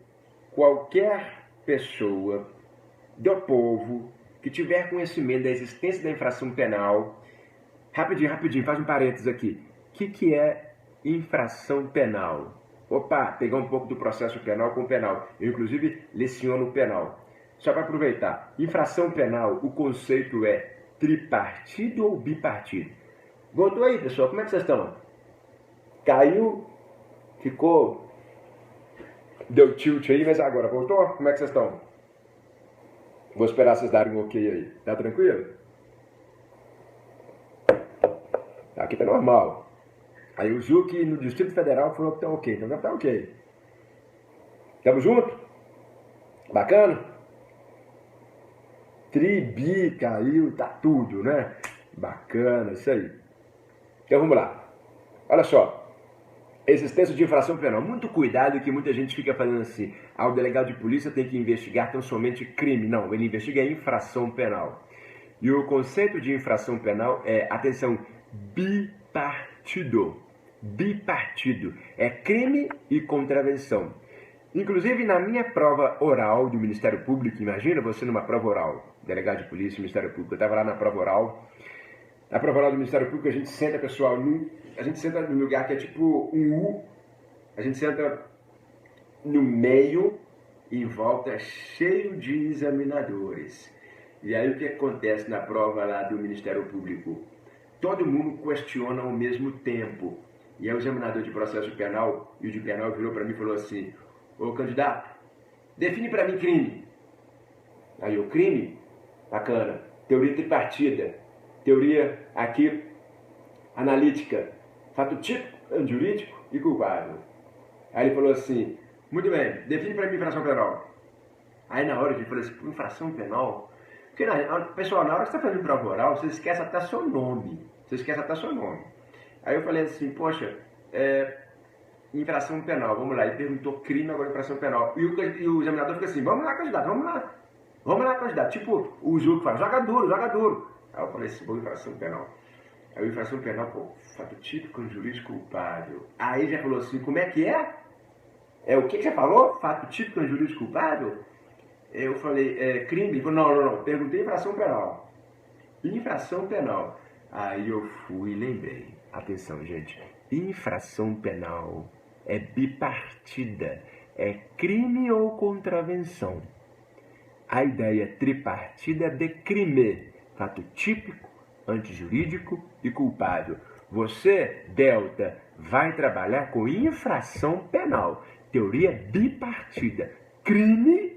Qualquer pessoa do povo que tiver conhecimento da existência da infração penal, rapidinho, faz um parênteses aqui. O que é infração penal? Opa, pegar um pouco do processo penal com o penal. Eu, inclusive, leciono o penal. Só para aproveitar. Infração penal, o conceito é tripartido ou bipartido? Voltou aí, pessoal? Como é que vocês estão? Caiu? Ficou? Deu tilt aí, mas agora voltou? Como é que vocês estão? Vou esperar vocês darem um ok aí. Tá tranquilo? Aqui tá normal. Aí o Juque no Distrito Federal falou que tá ok. Então tá ok. Tamo junto? Bacana? Tribi caiu, tá tudo, né? Bacana, isso aí. Então vamos lá. Olha só. Existência de infração penal. Muito cuidado que muita gente fica falando assim. O delegado de polícia tem que investigar tão somente crime. Não, ele investiga infração penal. E o conceito de infração penal é, atenção, bipartido. Bipartido. É crime e contravenção. Inclusive, na minha prova oral do Ministério Público, imagina você numa prova oral, delegado de polícia, Ministério Público, eu estava lá na prova oral. Na prova oral do Ministério Público, a gente senta, pessoal, a gente senta num lugar que é tipo um U, a gente senta no meio, em volta, cheio de examinadores. E aí o que acontece na prova lá do Ministério Público? Todo mundo questiona ao mesmo tempo. E aí o examinador de processo penal, e o de penal virou para mim e falou assim, ô candidato, define para mim crime. Aí o crime, bacana, teoria tripartida, teoria aqui analítica, fato típico, jurídico e culpável. Aí ele falou assim, muito bem, define para mim infração penal. Aí na hora eu falei assim, infração penal? Porque, pessoal, na hora que você está fazendo prova oral, você esquece até seu nome. Aí eu falei assim, poxa, infração penal, vamos lá. Ele perguntou crime, agora infração penal. E o examinador fica assim, vamos lá, candidato, vamos lá, candidato. Tipo, o Ju que fala, joga duro. Aí eu falei assim, bom, infração penal. Aí a infração penal, pô, fato típico, jurídico culpável. Aí ele já falou assim, como é que é? O que você falou? Fato típico, jurídico culpável? Eu falei, crime? Ele falou, não, perguntei infração penal. Infração penal. Aí eu fui e lembrei. Atenção, gente. Infração penal é bipartida. É crime ou contravenção. A ideia tripartida é de crime. Fato típico, antijurídico e culpável. Você, Delta, vai trabalhar com infração penal. Teoria bipartida. Crime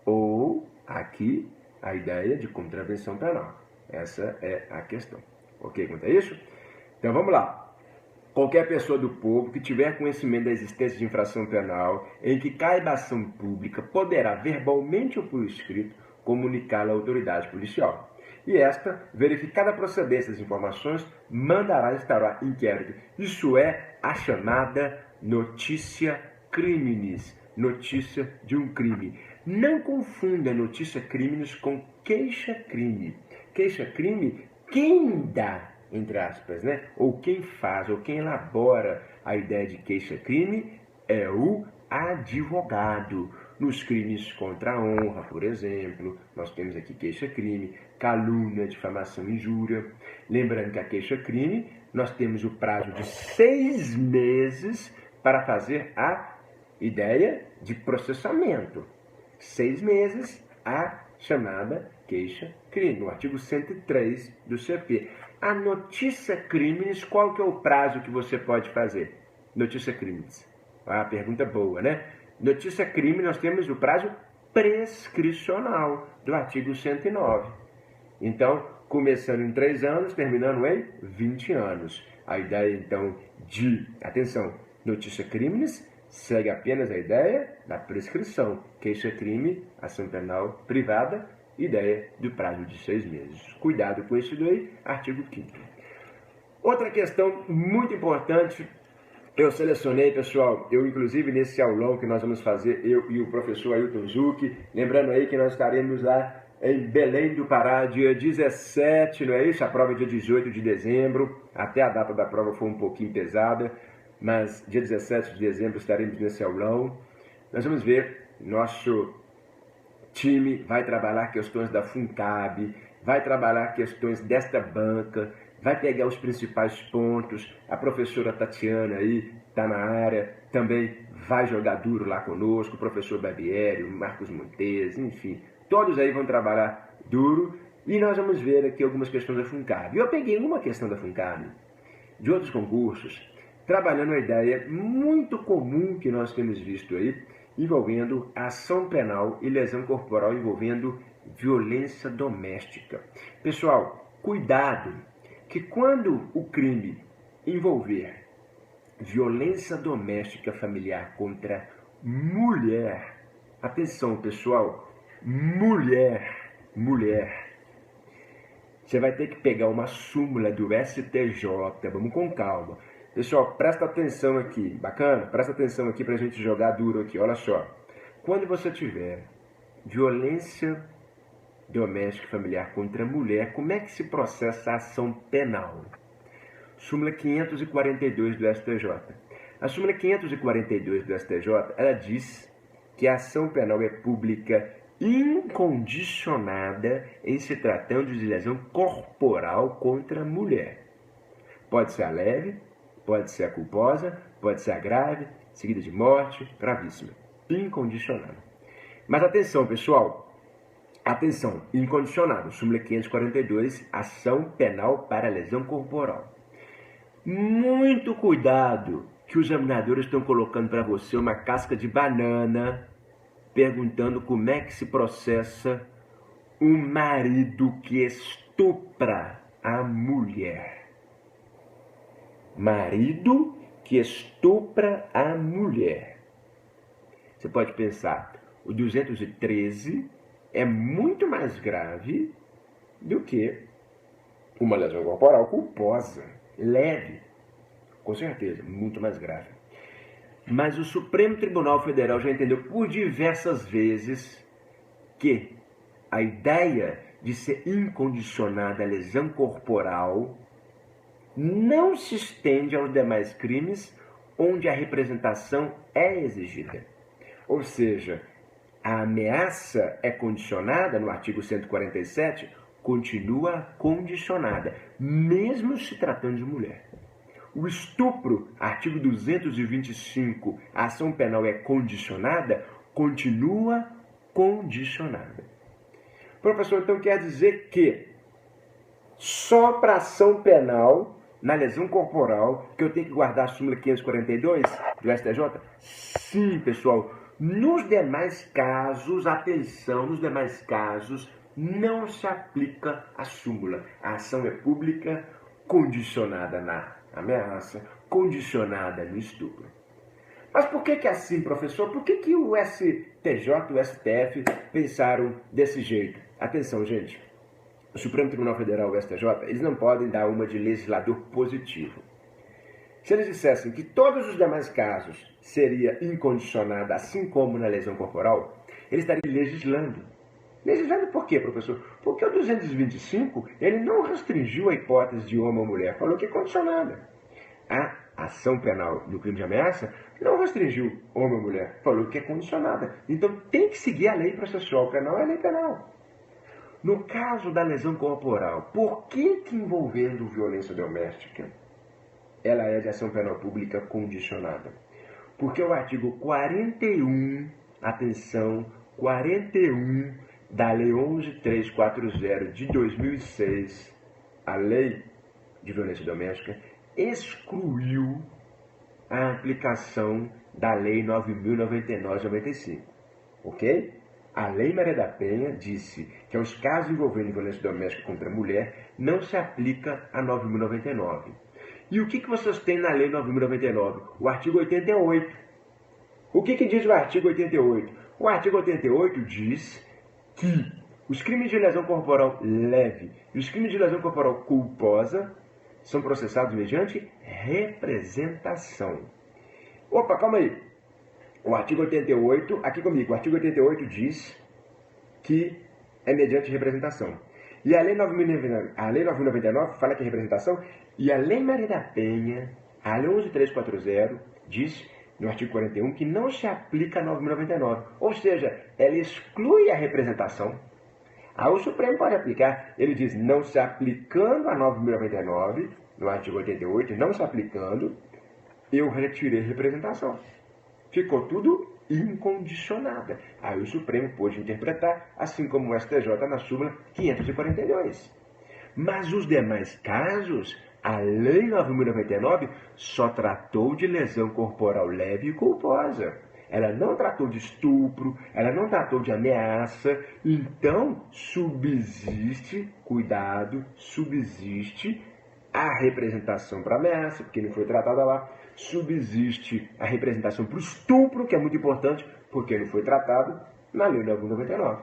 ou, aqui, a ideia de contravenção penal. Essa é a questão. Ok quanto a isso? Então vamos lá. Qualquer pessoa do povo que tiver conhecimento da existência de infração penal em que caiba ação pública poderá, verbalmente ou por escrito, comunicá-la à autoridade policial. E esta, verificada a procedência das informações, mandará instaurar inquérito. Isso é a chamada notícia criminis, notícia de um crime. Não confunda notícia criminis com queixa-crime. Queixa-crime, quem dá, entre aspas, né? Ou quem faz, ou quem elabora a ideia de queixa-crime é o advogado. Nos crimes contra a honra, por exemplo, nós temos aqui queixa-crime, calúnia, difamação, injúria. Lembrando que a queixa-crime, nós temos o prazo de 6 meses para fazer a ideia de processamento. 6 meses, a chamada queixa-crime, no artigo 103 do CP. a notícia crimes, qual que é o prazo que você pode fazer? Notícia crimes. Ah, pergunta boa, né? Notícia crime, nós temos o prazo prescricional do artigo 109. Então, começando em 3 anos, terminando em 20 anos. A ideia, então, atenção, notícia crimes segue apenas a ideia da prescrição. Queixa crime, ação penal privada, ideia do prazo de 6 meses. Cuidado com isso daí, artigo 5º. Outra questão muito importante, eu selecionei, pessoal, inclusive nesse aulão que nós vamos fazer, eu e o professor Ailton Zucchi, lembrando aí que nós estaremos lá em Belém do Pará, dia 17, não é isso? A prova é dia 18 de dezembro, até a data da prova foi um pouquinho pesada, mas dia 17 de dezembro estaremos nesse aulão. Nós vamos ver, nosso time vai trabalhar questões da FUNCAB, vai trabalhar questões desta banca, vai pegar os principais pontos. A professora Tatiana aí está na área, também vai jogar duro lá conosco, o professor Barbieri, o Marcos Montes, enfim, todos aí vão trabalhar duro e nós vamos ver aqui algumas questões da FUNCAB. Eu peguei uma questão da FUNCAB, de outros concursos, trabalhando uma ideia muito comum que nós temos visto aí, envolvendo ação penal e lesão corporal envolvendo violência doméstica. Pessoal, cuidado, que quando o crime envolver violência doméstica familiar contra mulher, atenção pessoal, mulher, você vai ter que pegar uma súmula do STJ, vamos com calma. Pessoal, presta atenção aqui, bacana? Presta atenção aqui pra gente jogar duro aqui, olha só. Quando você tiver violência doméstica familiar contra mulher, como é que se processa a ação penal? Súmula 542 do STJ. A súmula 542 do STJ, ela diz que a ação penal é pública incondicionada em se tratando de lesão corporal contra a mulher. Pode ser a leve, pode ser a culposa, pode ser a grave, seguida de morte, gravíssima. Incondicionada. Mas atenção, pessoal. Atenção, incondicionado. Súmula 542, ação penal para lesão corporal. Muito cuidado, que os examinadores estão colocando para você uma casca de banana, perguntando como é que se processa um marido que estupra a mulher. Marido que estupra a mulher. Você pode pensar, o 213 é muito mais grave do que uma lesão corporal culposa, leve. Com certeza, muito mais grave. Mas o Supremo Tribunal Federal já entendeu por diversas vezes que a ideia de ser incondicionada a lesão corporal não se estende aos demais crimes onde a representação é exigida. Ou seja, a ameaça é condicionada, no artigo 147, continua condicionada, mesmo se tratando de mulher. O estupro, artigo 225, a ação penal é condicionada, continua condicionada. Professor, então quer dizer que só para ação penal, na lesão corporal, que eu tenho que guardar a súmula 542 do STJ? Sim, pessoal. Nos demais casos, atenção, nos demais casos, não se aplica a súmula. A ação é pública, condicionada na ameaça, condicionada no estupro. Mas por que é assim, professor? Por que o STJ e o STF pensaram desse jeito? Atenção, gente. O Supremo Tribunal Federal e o STJ, eles não podem dar uma de legislador positivo. Se eles dissessem que todos os demais casos seria incondicionada, assim como na lesão corporal, eles estariam legislando. Legislando por quê, professor? Porque o 225, ele não restringiu a hipótese de homem ou mulher, falou que é condicionada. A ação penal no crime de ameaça não restringiu homem ou mulher, falou que é condicionada. Então tem que seguir a lei processual penal, é a lei penal. No caso da lesão corporal, por que envolvendo violência doméstica, ela é de ação penal pública condicionada? Porque o artigo 41, atenção, 41 da Lei 11.340 de 2006, a lei de Violência Doméstica excluiu a aplicação da Lei 9.099 de 95, ok? A Lei Maria da Penha disse que aos casos envolvendo violência doméstica contra a mulher não se aplica a 9.099. E o que vocês têm na Lei 9.099? O artigo 88. O que diz o artigo 88? O artigo 88 diz que os crimes de lesão corporal leve e os crimes de lesão corporal culposa são processados mediante representação. Opa, calma aí. O artigo 88, aqui comigo, o artigo 88 diz que é mediante representação. E a Lei 9.099 fala que é representação, e a Lei Maria da Penha, a Lei 11.340, diz no artigo 41 que não se aplica a 9.099. Ou seja, ela exclui a representação. Aí o Supremo pode aplicar, ele diz, não se aplicando a 9.099, no artigo 88, não se aplicando, eu retirei representação. Ficou tudo incondicionada. Aí o Supremo pôde interpretar, assim como o STJ na súmula 542. Mas os demais casos, a Lei 9.099 só tratou de lesão corporal leve e culposa. Ela não tratou de estupro, ela não tratou de ameaça. Então, subsiste, cuidado, subsiste a representação para ameaça, porque não foi tratada lá. Subsiste a representação para o estupro, que é muito importante, porque não foi tratado na Lei 9.099.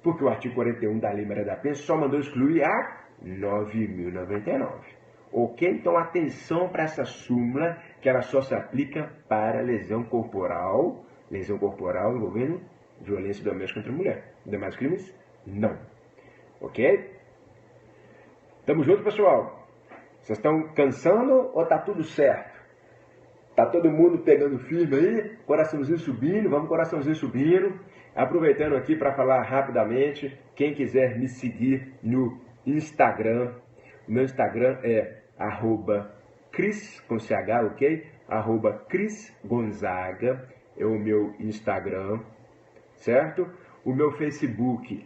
Porque o artigo 41 da Lei Maria da Penha só mandou excluir a 9.099. Ok? Então, atenção para essa súmula, que ela só se aplica para lesão corporal envolvendo violência doméstica contra a mulher. Demais crimes? Não. Ok? Tamo junto, pessoal? Vocês estão cansando ou tá tudo certo? Tá todo mundo pegando firme aí? Coraçãozinho subindo, vamos coraçãozinho subindo. Aproveitando aqui para falar rapidamente, quem quiser me seguir no Instagram, o meu Instagram é @Cris, com CH, ok? @CrisGonzaga é o meu Instagram, certo? O meu Facebook,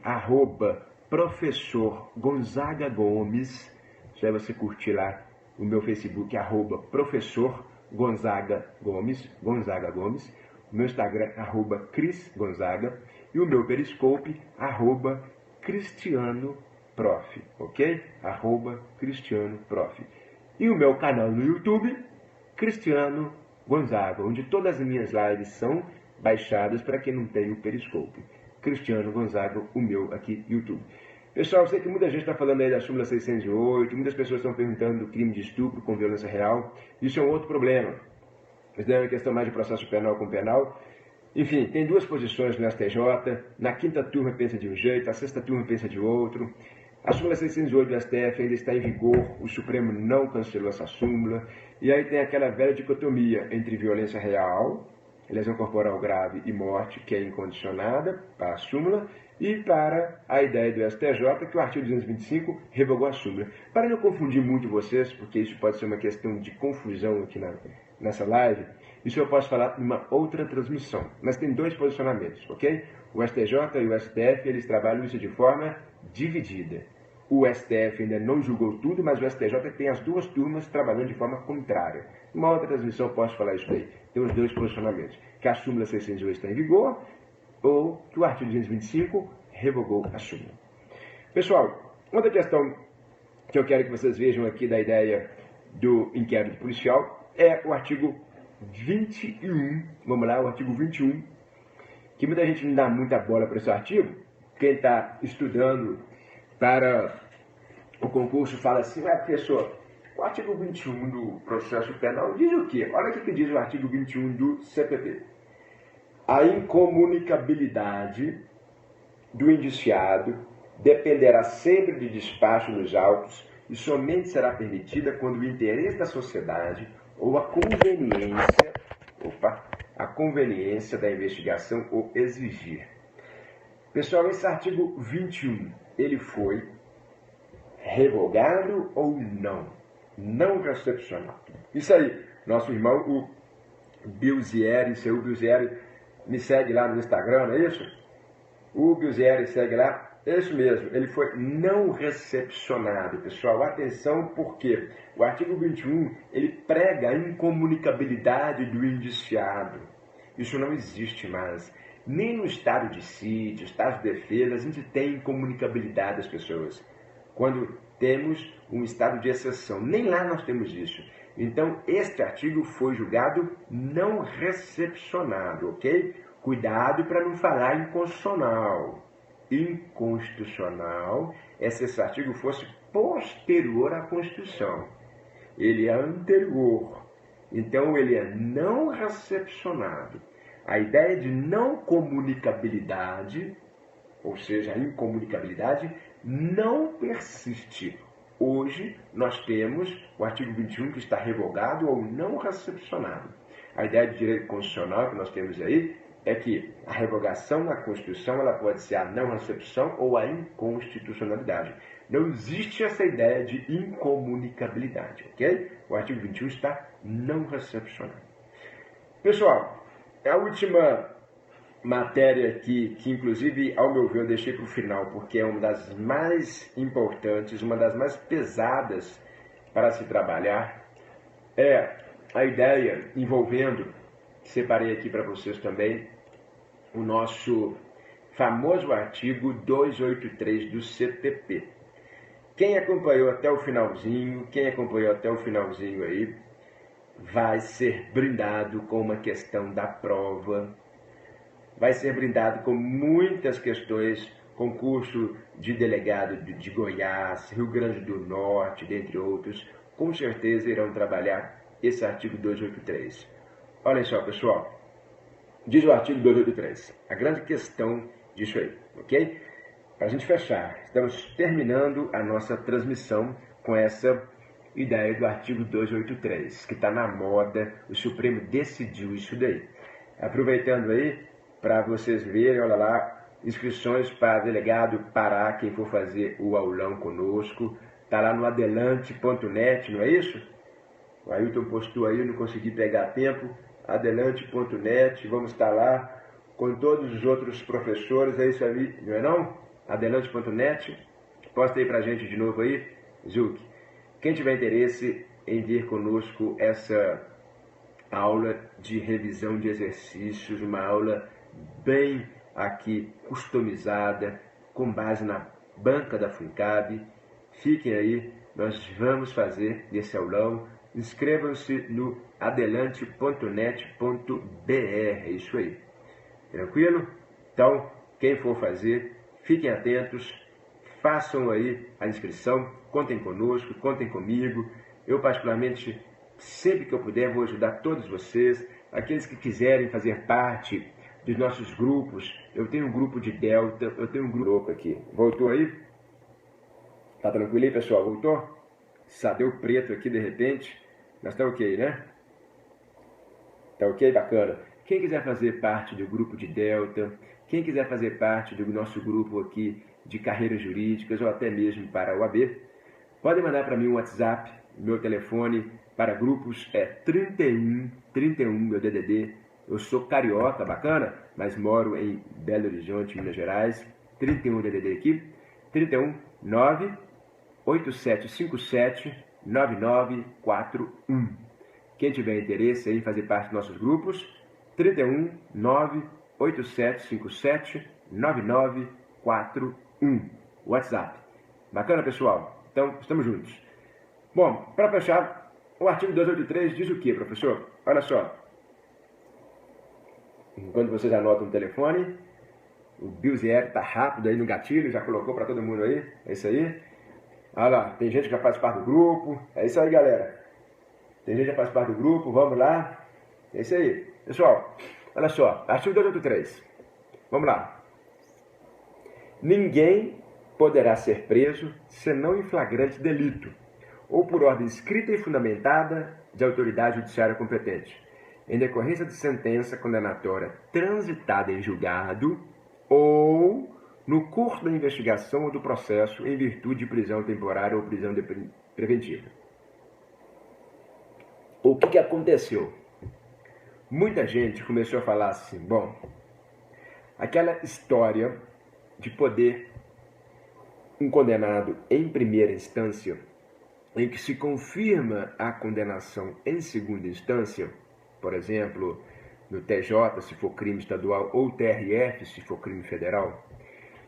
@Professor Gonzaga Gomes. Só você curtir lá o meu Facebook, @Professor Gonzaga Gomes. O meu Instagram, @CrisGonzaga. E o meu Periscope, @CristianoProf, ok? @CristianoProf. E o meu canal no YouTube, Cristiano Gonzaga, onde todas as minhas lives são baixadas para quem não tem o Periscope. Cristiano Gonzaga, o meu aqui, YouTube. Pessoal, eu sei que muita gente está falando aí da súmula 608, muitas pessoas estão perguntando do crime de estupro com violência real. Isso é um outro problema. Isso não é uma questão mais de processo penal com penal. Enfim, tem duas posições no STJ. Na quinta turma pensa de um jeito, a sexta turma pensa de outro. A súmula 608 do STF ainda está em vigor, o Supremo não cancelou essa súmula. E aí tem aquela velha dicotomia entre violência real, lesão corporal grave e morte, que é incondicionada para a súmula, e para a ideia do STJ, que o artigo 225 revogou a súmula. Para não confundir muito vocês, porque isso pode ser uma questão de confusão aqui nessa live, isso eu posso falar numa outra transmissão. Mas tem dois posicionamentos, ok? O STJ e o STF, eles trabalham isso de forma dividida. O STF ainda não julgou tudo, mas o STJ tem as duas turmas trabalhando de forma contrária. Numa outra transmissão eu posso falar isso daí. Tem os dois posicionamentos. Que a súmula 608 está em vigor, ou que o artigo 225 revogou a súmula. Pessoal, outra questão que eu quero que vocês vejam aqui da ideia do inquérito policial é o artigo 21. Vamos lá, o artigo 21, que muita gente não dá muita bola para esse artigo. Quem está estudando para o concurso fala assim, professor, o artigo 21 do processo penal diz o quê? Olha o que diz o artigo 21 do CPP. A incomunicabilidade do indiciado dependerá sempre de despacho nos autos e somente será permitida quando o interesse da sociedade ou a conveniência da investigação o exigir. Pessoal, esse artigo 21, ele foi revogado ou não? Não recepcionado. Isso aí, nosso irmão, o Bilzieri, seu Bilzieri, me segue lá no Instagram, não é isso? O Bilzieri segue lá, É isso mesmo, ele foi não recepcionado, pessoal. Atenção, porque o artigo 21, ele prega a incomunicabilidade do indiciado. Isso não existe mais. Nem no estado de sítio, estado de defesa, a gente tem incomunicabilidade das pessoas. Quando temos um estado de exceção, nem lá nós temos isso. Então, este artigo foi julgado não recepcionado, ok? Cuidado para não falar inconstitucional. Inconstitucional é se esse artigo fosse posterior à Constituição. Ele é anterior, então ele é não recepcionado. A ideia de não comunicabilidade, ou seja, a incomunicabilidade, não persiste. Hoje nós temos o artigo 21 que está revogado ou não recepcionado. A ideia de direito constitucional que nós temos aí é que a revogação na Constituição ela pode ser a não recepção ou a inconstitucionalidade. Não existe essa ideia de incomunicabilidade, ok? O artigo 21 está não recepcionado. Pessoal, a última matéria aqui, que inclusive, ao meu ver, eu deixei para o final, porque é uma das mais importantes, uma das mais pesadas para se trabalhar, é a ideia envolvendo, separei aqui para vocês também, o nosso famoso artigo 283 do CPP. Quem acompanhou até o finalzinho, aí, vai ser brindado com uma questão da prova, vai ser brindado com muitas questões, concurso de delegado de Goiás, Rio Grande do Norte, dentre outros, com certeza irão trabalhar esse artigo 283. Olhem só, pessoal. Diz o artigo 283, a grande questão disso aí, ok? Para a gente fechar, estamos terminando a nossa transmissão com essa ideia do artigo 283, que está na moda, o Supremo decidiu isso daí. Aproveitando aí, para vocês verem, olha lá, inscrições para delegado Pará, quem for fazer o aulão conosco, está lá no adelante.net, não é isso? O Ailton postou aí, não consegui pegar tempo, adelante.net, vamos estar lá com todos os outros professores, é isso aí, não é não? Adelante.net, posta aí pra gente de novo aí, Zuc. Quem tiver interesse em vir conosco essa aula de revisão de exercícios, uma aula bem aqui customizada, com base na banca da FUNCAB, fiquem aí, nós vamos fazer esse aulão. Inscrevam-se no adelante.net.br, isso aí. Tranquilo? Então, quem for fazer, fiquem atentos, façam aí a inscrição, contem conosco, contem comigo. Eu, particularmente, sempre que eu puder, vou ajudar todos vocês. Aqueles que quiserem fazer parte dos nossos grupos, eu tenho um grupo de Delta, eu tenho um grupo aqui. Voltou aí? Tá tranquilo aí, pessoal? Voltou? Só deu preto aqui de repente. Mas tá ok, né? Tá ok? Bacana. Quem quiser fazer parte do grupo de Delta, quem quiser fazer parte do nosso grupo aqui de carreiras jurídicas ou até mesmo para a OAB, pode mandar para mim um WhatsApp. Meu telefone para grupos é 31 meu DDD. Eu sou carioca, bacana, mas moro em Belo Horizonte, Minas Gerais. 31 DDD aqui. 31 98757 9941. Quem tiver interesse em fazer parte dos nossos grupos, 31 98757 9941. WhatsApp. Bacana, pessoal? Então, estamos juntos. Bom, para fechar, o artigo 283 diz o que, professor? Olha só. Enquanto vocês anotam o telefone, o Bilzieri está rápido aí no gatilho, já colocou para todo mundo aí. É isso aí. Olha lá, tem gente que já faz parte do grupo. É isso aí, galera. Tem gente que já faz parte do grupo, vamos lá. É isso aí. Pessoal, olha só, artigo 283. Vamos lá. Ninguém poderá ser preso senão em flagrante delito ou por ordem escrita e fundamentada de autoridade judiciária competente, em decorrência de sentença condenatória transitada em julgado ou no curso da investigação ou do processo em virtude de prisão temporária ou prisão preventiva. O que aconteceu? Muita gente começou a falar assim, bom, aquela história de poder um condenado em primeira instância, em que se confirma a condenação em segunda instância, por exemplo, no TJ, se for crime estadual, ou TRF, se for crime federal,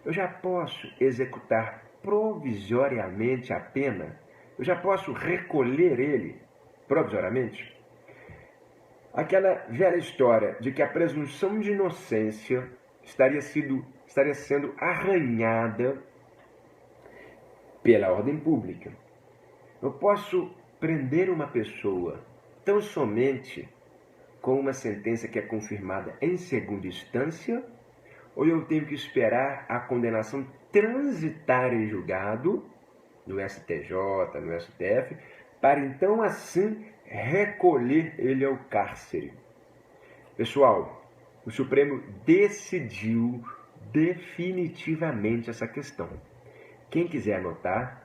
eu já posso executar provisoriamente a pena, eu já posso recolher ele provisoriamente. Aquela velha história de que a presunção de inocência estaria sendo arranhada pela ordem pública. Eu posso prender uma pessoa tão somente com uma sentença que é confirmada em segunda instância, ou eu tenho que esperar a condenação transitar em julgado, no STJ, no STF, para então assim recolher ele ao cárcere. Pessoal, o Supremo decidiu definitivamente essa questão. Quem quiser anotar,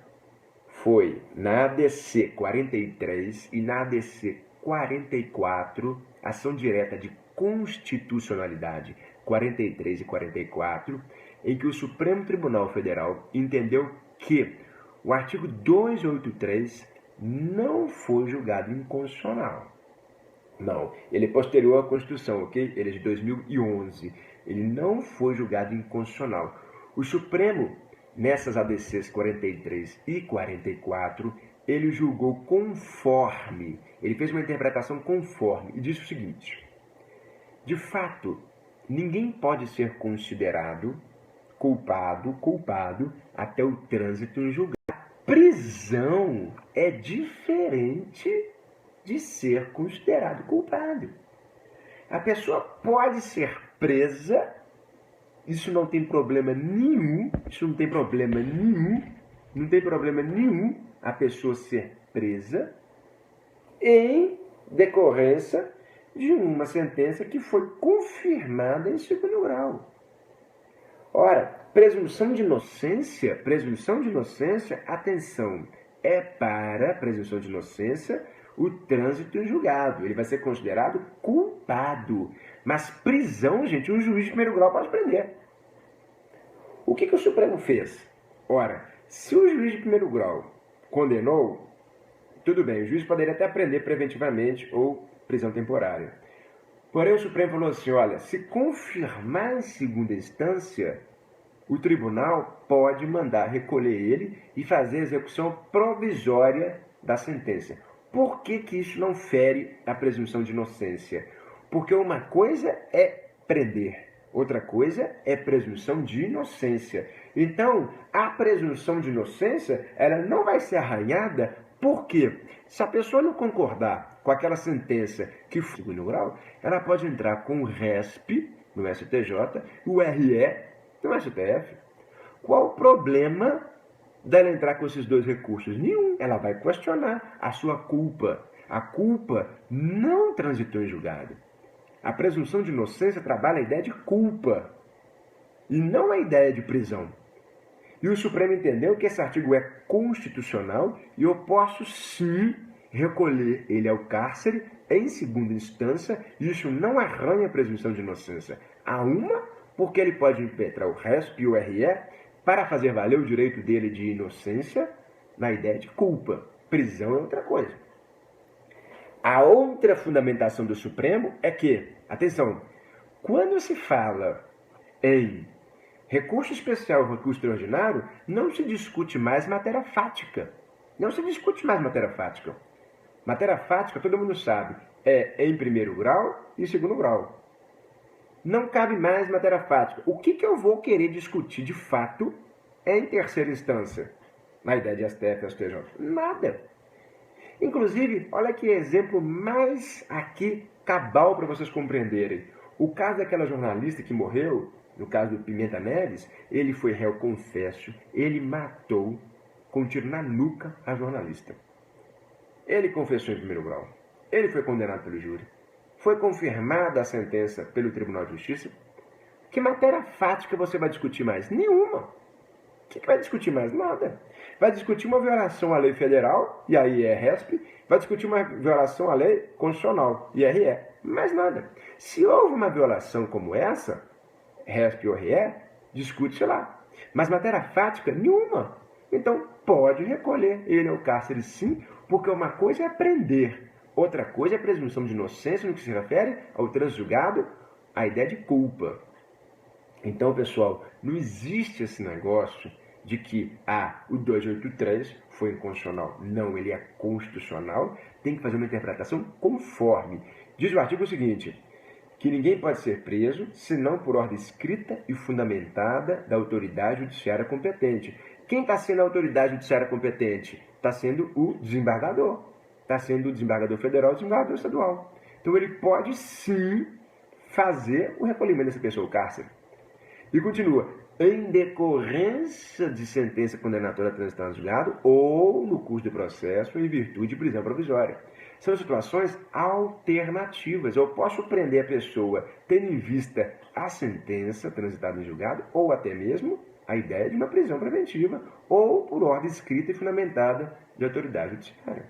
foi na ADC 43 e na ADC 44, ação direta de constitucionalidade 43 e 44, em que o Supremo Tribunal Federal entendeu que o artigo 283 não foi julgado inconstitucional. Não, ele é posterior à Constituição, ok? Ele é de 2011. Ele não foi julgado inconstitucional. O Supremo, nessas ADCs 43 e 44, ele julgou conforme, ele fez uma interpretação conforme e disse o seguinte: de fato, ninguém pode ser considerado culpado até o trânsito em julgado. Prisão é diferente de ser considerado culpado. A pessoa pode ser presa, isso não tem problema nenhum, não tem problema nenhum a pessoa ser presa em decorrência de uma sentença que foi confirmada em segundo grau. Ora, presunção de inocência, atenção, é para presunção de inocência o trânsito em julgado. Ele vai ser considerado culpado. Mas prisão, gente, um juiz de primeiro grau pode prender. O que o Supremo fez? Ora, se o juiz de primeiro grau condenou, tudo bem, o juiz poderia até prender preventivamente ou prisão temporária. Porém, o Supremo falou assim, olha, se confirmar em segunda instância, o tribunal pode mandar recolher ele e fazer a execução provisória da sentença. Por que isso não fere a presunção de inocência? Porque uma coisa é prender, outra coisa é presunção de inocência. Então, a presunção de inocência, ela não vai ser arranhada, porque se a pessoa não concordar com aquela sentença que foi no segundo grau, ela pode entrar com o RESP no STJ e o RE no STF. Qual o problema dela entrar com esses dois recursos? Nenhum. Ela vai questionar a sua culpa. A culpa não transitou em julgado. A presunção de inocência trabalha a ideia de culpa e não a ideia de prisão. E o Supremo entendeu que esse artigo é constitucional e eu posso sim recolher ele ao cárcere em segunda instância, e isso não arranha a presunção de inocência. Há uma, porque ele pode impetrar o RESP e o RE para fazer valer o direito dele de inocência na ideia de culpa. Prisão é outra coisa. A outra fundamentação do Supremo é que, atenção, quando se fala em recurso especial ou recurso extraordinário, não se discute mais matéria fática. Matéria fática, todo mundo sabe, é em primeiro grau e segundo grau. Não cabe mais matéria fática. O que eu vou querer discutir de fato em terceira instância? Na ideia de STF e STJ? Nada. Inclusive, olha que exemplo mais aqui cabal para vocês compreenderem. O caso daquela jornalista que morreu, no caso do Pimenta Neves, ele foi réu confesso, ele matou com um tiro na nuca a jornalista. Ele confessou em primeiro grau. Ele foi condenado pelo júri. Foi confirmada a sentença pelo Tribunal de Justiça. Que matéria fática você vai discutir mais? Nenhuma. O que vai discutir mais? Nada. Vai discutir uma violação à lei federal, e aí é RESP. Vai discutir uma violação à lei constitucional, e RE. Mais nada. Se houve uma violação como essa, RESP ou RE, discute-se lá. Mas matéria fática, nenhuma. Então, pode recolher ele ao cárcere sim, porque uma coisa é aprender, outra coisa é a presunção de inocência no que se refere ao transjugado, a ideia de culpa. Então, pessoal, não existe esse negócio de que o 283 foi inconstitucional. Não, ele é constitucional, tem que fazer uma interpretação conforme. Diz o artigo seguinte, que ninguém pode ser preso senão por ordem escrita e fundamentada da autoridade judiciária competente. Quem está sendo a autoridade judiciária competente? Está sendo o desembargador. Está sendo o desembargador federal e o desembargador estadual. Então ele pode sim fazer o recolhimento dessa pessoa ao cárcere. E continua, em decorrência de sentença condenatória transitada no julgado ou no curso do processo em virtude de prisão provisória. São situações alternativas. Eu posso prender a pessoa tendo em vista a sentença transitada em julgado ou até mesmo a ideia de uma prisão preventiva ou por ordem escrita e fundamentada de autoridade judiciária.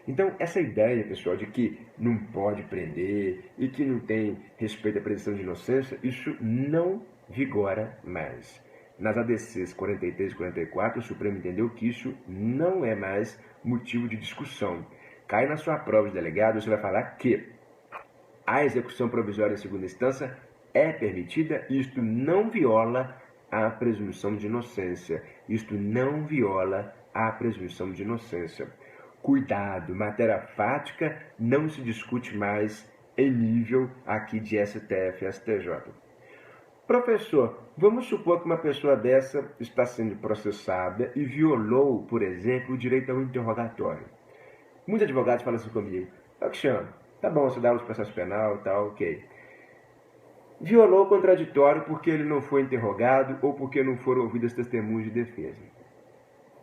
Então, essa ideia, pessoal, de que não pode prender e que não tem respeito à presunção de inocência, isso não vigora mais. Nas ADCs 43 e 44, o Supremo entendeu que isso não é mais motivo de discussão. Cai na sua prova de delegado, você vai falar que a execução provisória em segunda instância é permitida, isto não viola a presunção de inocência. Isto não viola a presunção de inocência. Cuidado, matéria fática não se discute mais em nível aqui de STF e STJ. Professor, vamos supor que uma pessoa dessa está sendo processada e violou, por exemplo, o direito ao interrogatório. Muitos advogados falam assim comigo, Alexandre, tá bom, você dá aula de processo penal e tal, ok. Violou o contraditório porque ele não foi interrogado ou porque não foram ouvidas testemunhas de defesa.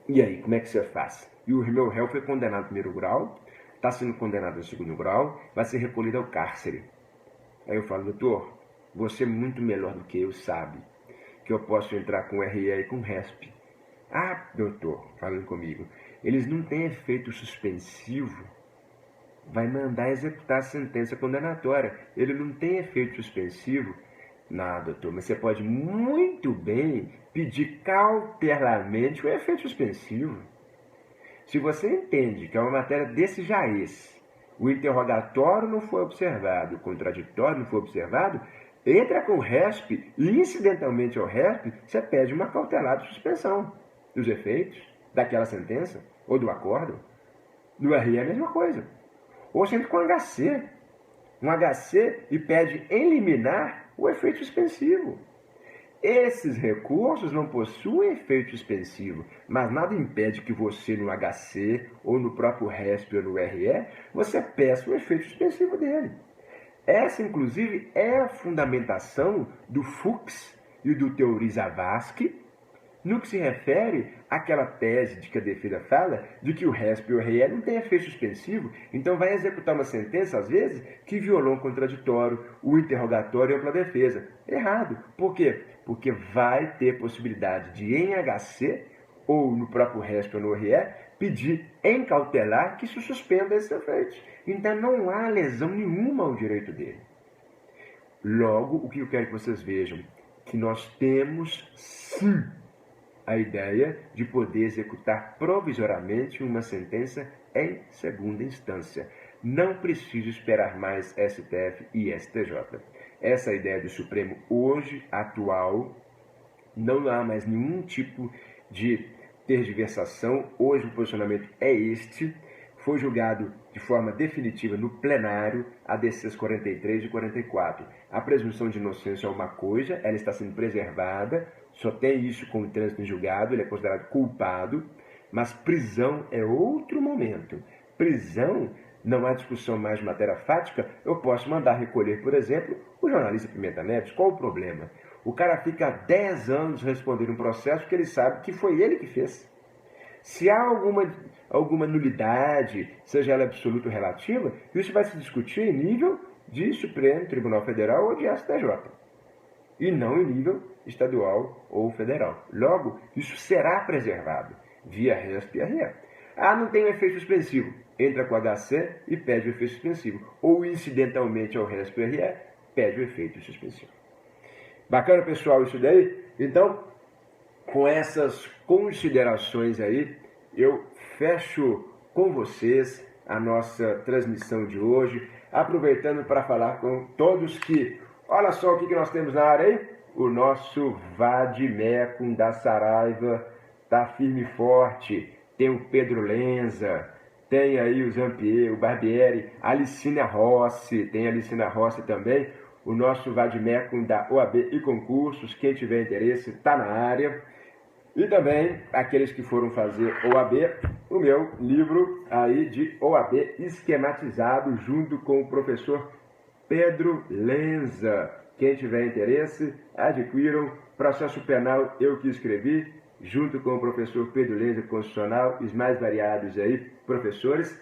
E aí, como é que você faz? E o meu réu foi condenado em primeiro grau, está sendo condenado em segundo grau, vai ser recolhido ao cárcere. Aí eu falo, doutor, você muito melhor do que eu sabe que eu posso entrar com RE e com RESP. Ah, doutor, falando comigo, eles não têm efeito suspensivo, vai mandar executar a sentença condenatória. Ele não tem efeito suspensivo. Não, doutor, mas você pode muito bem pedir cautelarmente o efeito suspensivo. Se você entende que é uma matéria desse jaez, o interrogatório não foi observado, o contraditório não foi observado, entra com o RESP e, incidentalmente ao RESP, você pede uma cautelar de suspensão dos efeitos daquela sentença ou do acórdão. No RI é a mesma coisa. Ou você entra com um HC e pede em liminar o efeito suspensivo. Esses recursos não possuem efeito suspensivo, mas nada impede que você no HC ou no próprio RESP ou no RE, você peça o efeito suspensivo dele. Essa, inclusive, é a fundamentação do Fuchs e do Teori Zavascki, no que se refere àquela tese de que a defesa fala de que o RESP e o RE não tem efeito suspensivo, então vai executar uma sentença, às vezes, que violou um contraditório, o interrogatório e a ampla defesa. Errado. Por quê? Porque vai ter possibilidade de, em HC, ou no próprio RESP ou no RE, pedir em cautelar que se suspenda esses efeitos. Então não há lesão nenhuma ao direito dele. Logo, o que eu quero que vocês vejam? Que nós temos, sim, a ideia de poder executar provisoriamente uma sentença em segunda instância. Não preciso esperar mais STF e STJ. Essa é a ideia do Supremo hoje, atual. Não há mais nenhum tipo de tergiversação. Hoje o posicionamento é este. Foi julgado de forma definitiva no plenário ADCs 43 e 44. A presunção de inocência é uma coisa, ela está sendo preservada, só tem isso com o trânsito em julgado, ele é considerado culpado, mas prisão é outro momento. Prisão, não há discussão mais de matéria fática, eu posso mandar recolher, por exemplo, o jornalista Pimenta Neves. Qual o problema? O cara fica 10 anos respondendo um processo que ele sabe que foi ele que fez. Se há alguma nulidade, seja ela absoluta ou relativa, isso vai se discutir em nível de Supremo Tribunal Federal ou de STJ, e não em nível estadual ou federal. Logo, isso será preservado via RESP e RE. Ah, não tem um efeito suspensivo. Entra com o HC e pede o efeito suspensivo. Ou, incidentalmente ao RESP e RE, pede o efeito suspensivo. Bacana, pessoal, isso daí? Então, com essas considerações aí, eu fecho com vocês a nossa transmissão de hoje, aproveitando para falar com todos que, olha só o que nós temos na área aí, o nosso Vadimecum da Saraiva está firme e forte, tem o Pedro Lenza, tem aí o Zampier, o Barbieri, a Alicina Rossi, tem a Alicina Rossi também, o nosso Vadimecum da OAB e concursos, quem tiver interesse está na área. E também aqueles que foram fazer OAB, o meu livro aí de OAB esquematizado junto com o professor Pedro Lenza. Quem tiver interesse, adquiram. Processo penal eu que escrevi, junto com o professor Pedro Lenza, constitucional, e os mais variados aí, professores.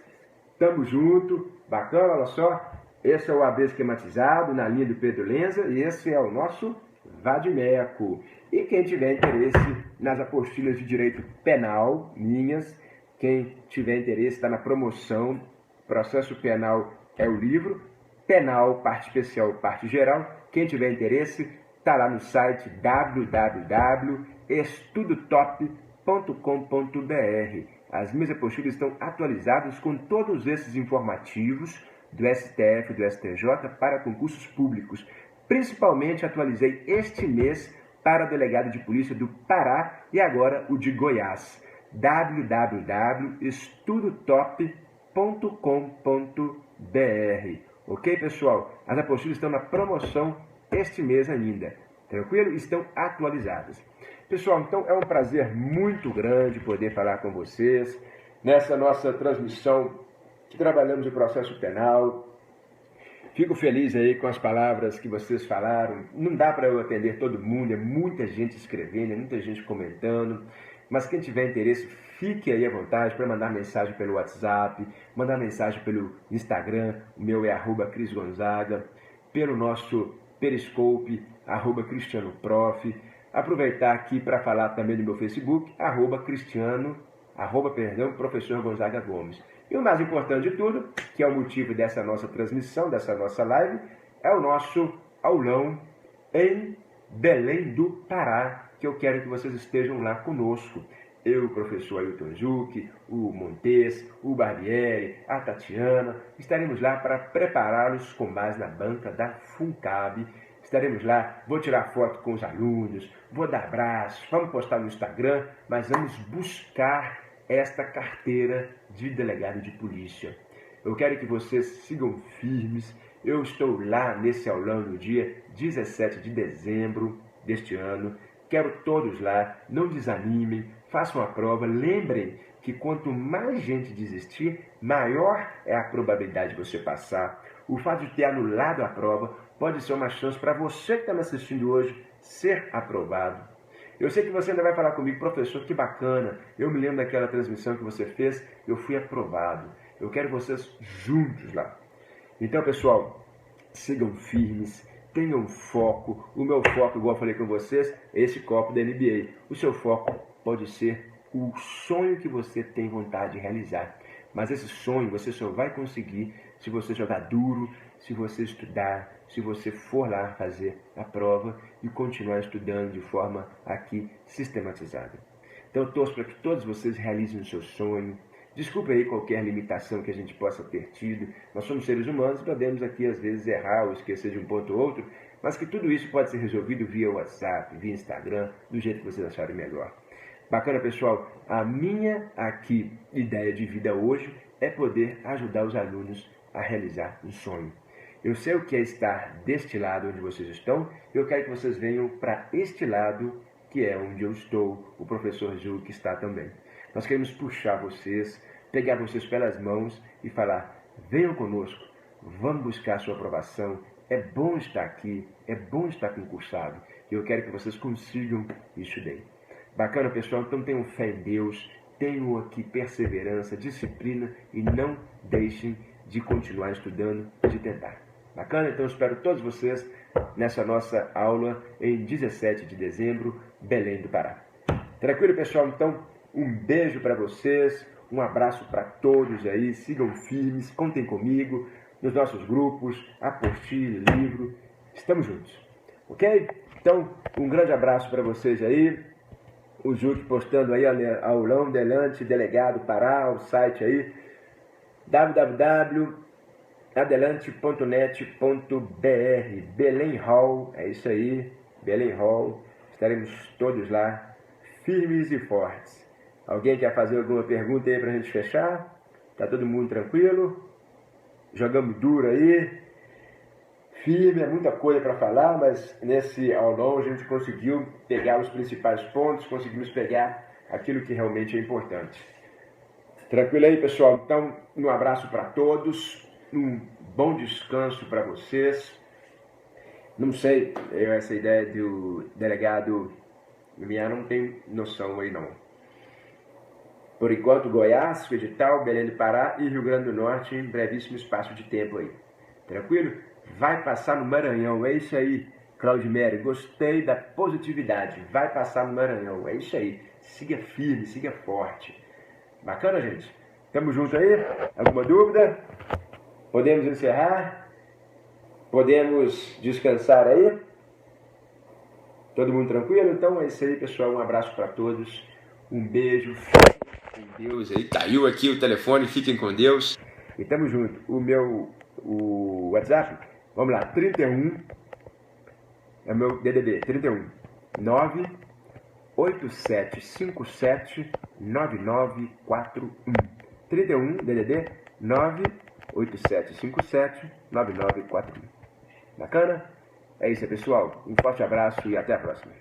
Tamo junto, bacana, olha só. Esse é o OAB esquematizado, na linha do Pedro Lenza, e esse é o nosso Vadimeco. E quem tiver interesse nas apostilas de direito penal, minhas, quem tiver interesse está na promoção. Processo penal é o livro, penal, parte especial, parte geral. Quem tiver interesse, está lá no site www.estudotop.com.br. As minhas apostilas estão atualizadas com todos esses informativos do STF, do STJ para concursos públicos. Principalmente atualizei este mês para o delegado de polícia do Pará e agora o de Goiás. www.estudotop.com.br. Ok, pessoal? As apostilas estão na promoção este mês ainda. Tranquilo? Estão atualizadas. Pessoal, então é um prazer muito grande poder falar com vocês nessa nossa transmissão que trabalhamos o processo penal. Fico feliz aí com as palavras que vocês falaram. Não dá para eu atender todo mundo, é muita gente escrevendo, é muita gente comentando. Mas quem tiver interesse, fique aí à vontade para mandar mensagem pelo WhatsApp, mandar mensagem pelo Instagram, o meu é @CrisGonzaga, pelo nosso Periscope, @CristianoProf. Aproveitar aqui para falar também do meu Facebook, Professor Gonzaga Gomes. E o mais importante de tudo, que é o motivo dessa nossa transmissão, dessa nossa live, é o nosso aulão em Belém do Pará, que eu quero que vocês estejam lá conosco. Eu, o professor Ailton Juque, o Montes, o Barbieri, a Tatiana, estaremos lá para prepará-los com base na banca da FUNCAB. Estaremos lá, vou tirar foto com os alunos, vou dar abraço, vamos postar no Instagram, mas vamos buscar esta carteira de delegado de polícia. Eu quero que vocês sigam firmes. Eu estou lá nesse aulão no dia 17 de dezembro deste ano. Quero todos lá, não desanimem, façam a prova. Lembrem que quanto mais gente desistir, maior é a probabilidade de você passar. O fato de ter anulado a prova pode ser uma chance para você que está me assistindo hoje ser aprovado. Eu sei que você ainda vai falar comigo, professor, que bacana, eu me lembro daquela transmissão que você fez, eu fui aprovado. Eu quero vocês juntos lá. Então, pessoal, sigam firmes, tenham foco. O meu foco, igual eu falei com vocês, é esse copo da NBA. O seu foco pode ser o sonho que você tem vontade de realizar. Mas esse sonho você só vai conseguir se você jogar duro, se você estudar, se você for lá fazer a prova e continuar estudando de forma aqui sistematizada. Então eu torço para que todos vocês realizem o seu sonho. Desculpe aí qualquer limitação que a gente possa ter tido. Nós somos seres humanos, podemos aqui às vezes errar ou esquecer de um ponto ou outro, mas que tudo isso pode ser resolvido via WhatsApp, via Instagram, do jeito que vocês acharem melhor. Bacana, pessoal? A minha aqui ideia de vida hoje é poder ajudar os alunos a realizar um sonho. Eu sei o que é estar deste lado onde vocês estão, e eu quero que vocês venham para este lado, que é onde eu estou, o professor Gil que está também. Nós queremos puxar vocês, pegar vocês pelas mãos e falar, venham conosco, vamos buscar a sua aprovação, é bom estar aqui, é bom estar concursado, e eu quero que vocês consigam isso daí. Bacana, pessoal? Então tenham fé em Deus, tenham aqui perseverança, disciplina e não deixem de continuar estudando, de tentar. Bacana? Então eu espero todos vocês nessa nossa aula em 17 de dezembro, Belém do Pará. Tranquilo, pessoal? Então, um beijo para vocês, um abraço para todos aí, sigam firmes, contem comigo nos nossos grupos, apostila, livro, estamos juntos. Ok? Então, um grande abraço para vocês aí. O Juque postando aí aulão, Adelante, Delegado Pará, o site aí, www.adelante.net.br, Belém Hall, é isso aí, Belém Hall, estaremos todos lá, firmes e fortes. Alguém quer fazer alguma pergunta aí pra gente fechar? Tá todo mundo tranquilo? Jogamos duro aí, firme, é muita coisa para falar, mas nesse aulão a gente conseguiu pegar os principais pontos, conseguimos pegar aquilo que realmente é importante. Tranquilo aí, pessoal? Então, um abraço para todos, um bom descanso para vocês. Não sei, essa ideia do delegado minha não tem noção aí não. Por enquanto, Goiás, edital, Belém do Pará e Rio Grande do Norte em brevíssimo espaço de tempo aí. Tranquilo? Vai passar no Maranhão, é isso aí, Claudio Mério. Gostei da positividade. Vai passar no Maranhão, é isso aí. Siga firme, siga forte. Bacana, gente? Tamo junto aí? Alguma dúvida? Podemos encerrar? Podemos descansar aí? Todo mundo tranquilo? Então é isso aí, pessoal. Um abraço para todos. Um beijo. Com Deus aí. Caiu aqui o telefone. Fiquem com Deus. E tamo junto. O WhatsApp, vamos lá, 31, é o meu DDD, 31 98757 9941. 31 DDD 98757 9941. Bacana? É isso aí, pessoal. Um forte abraço e até a próxima.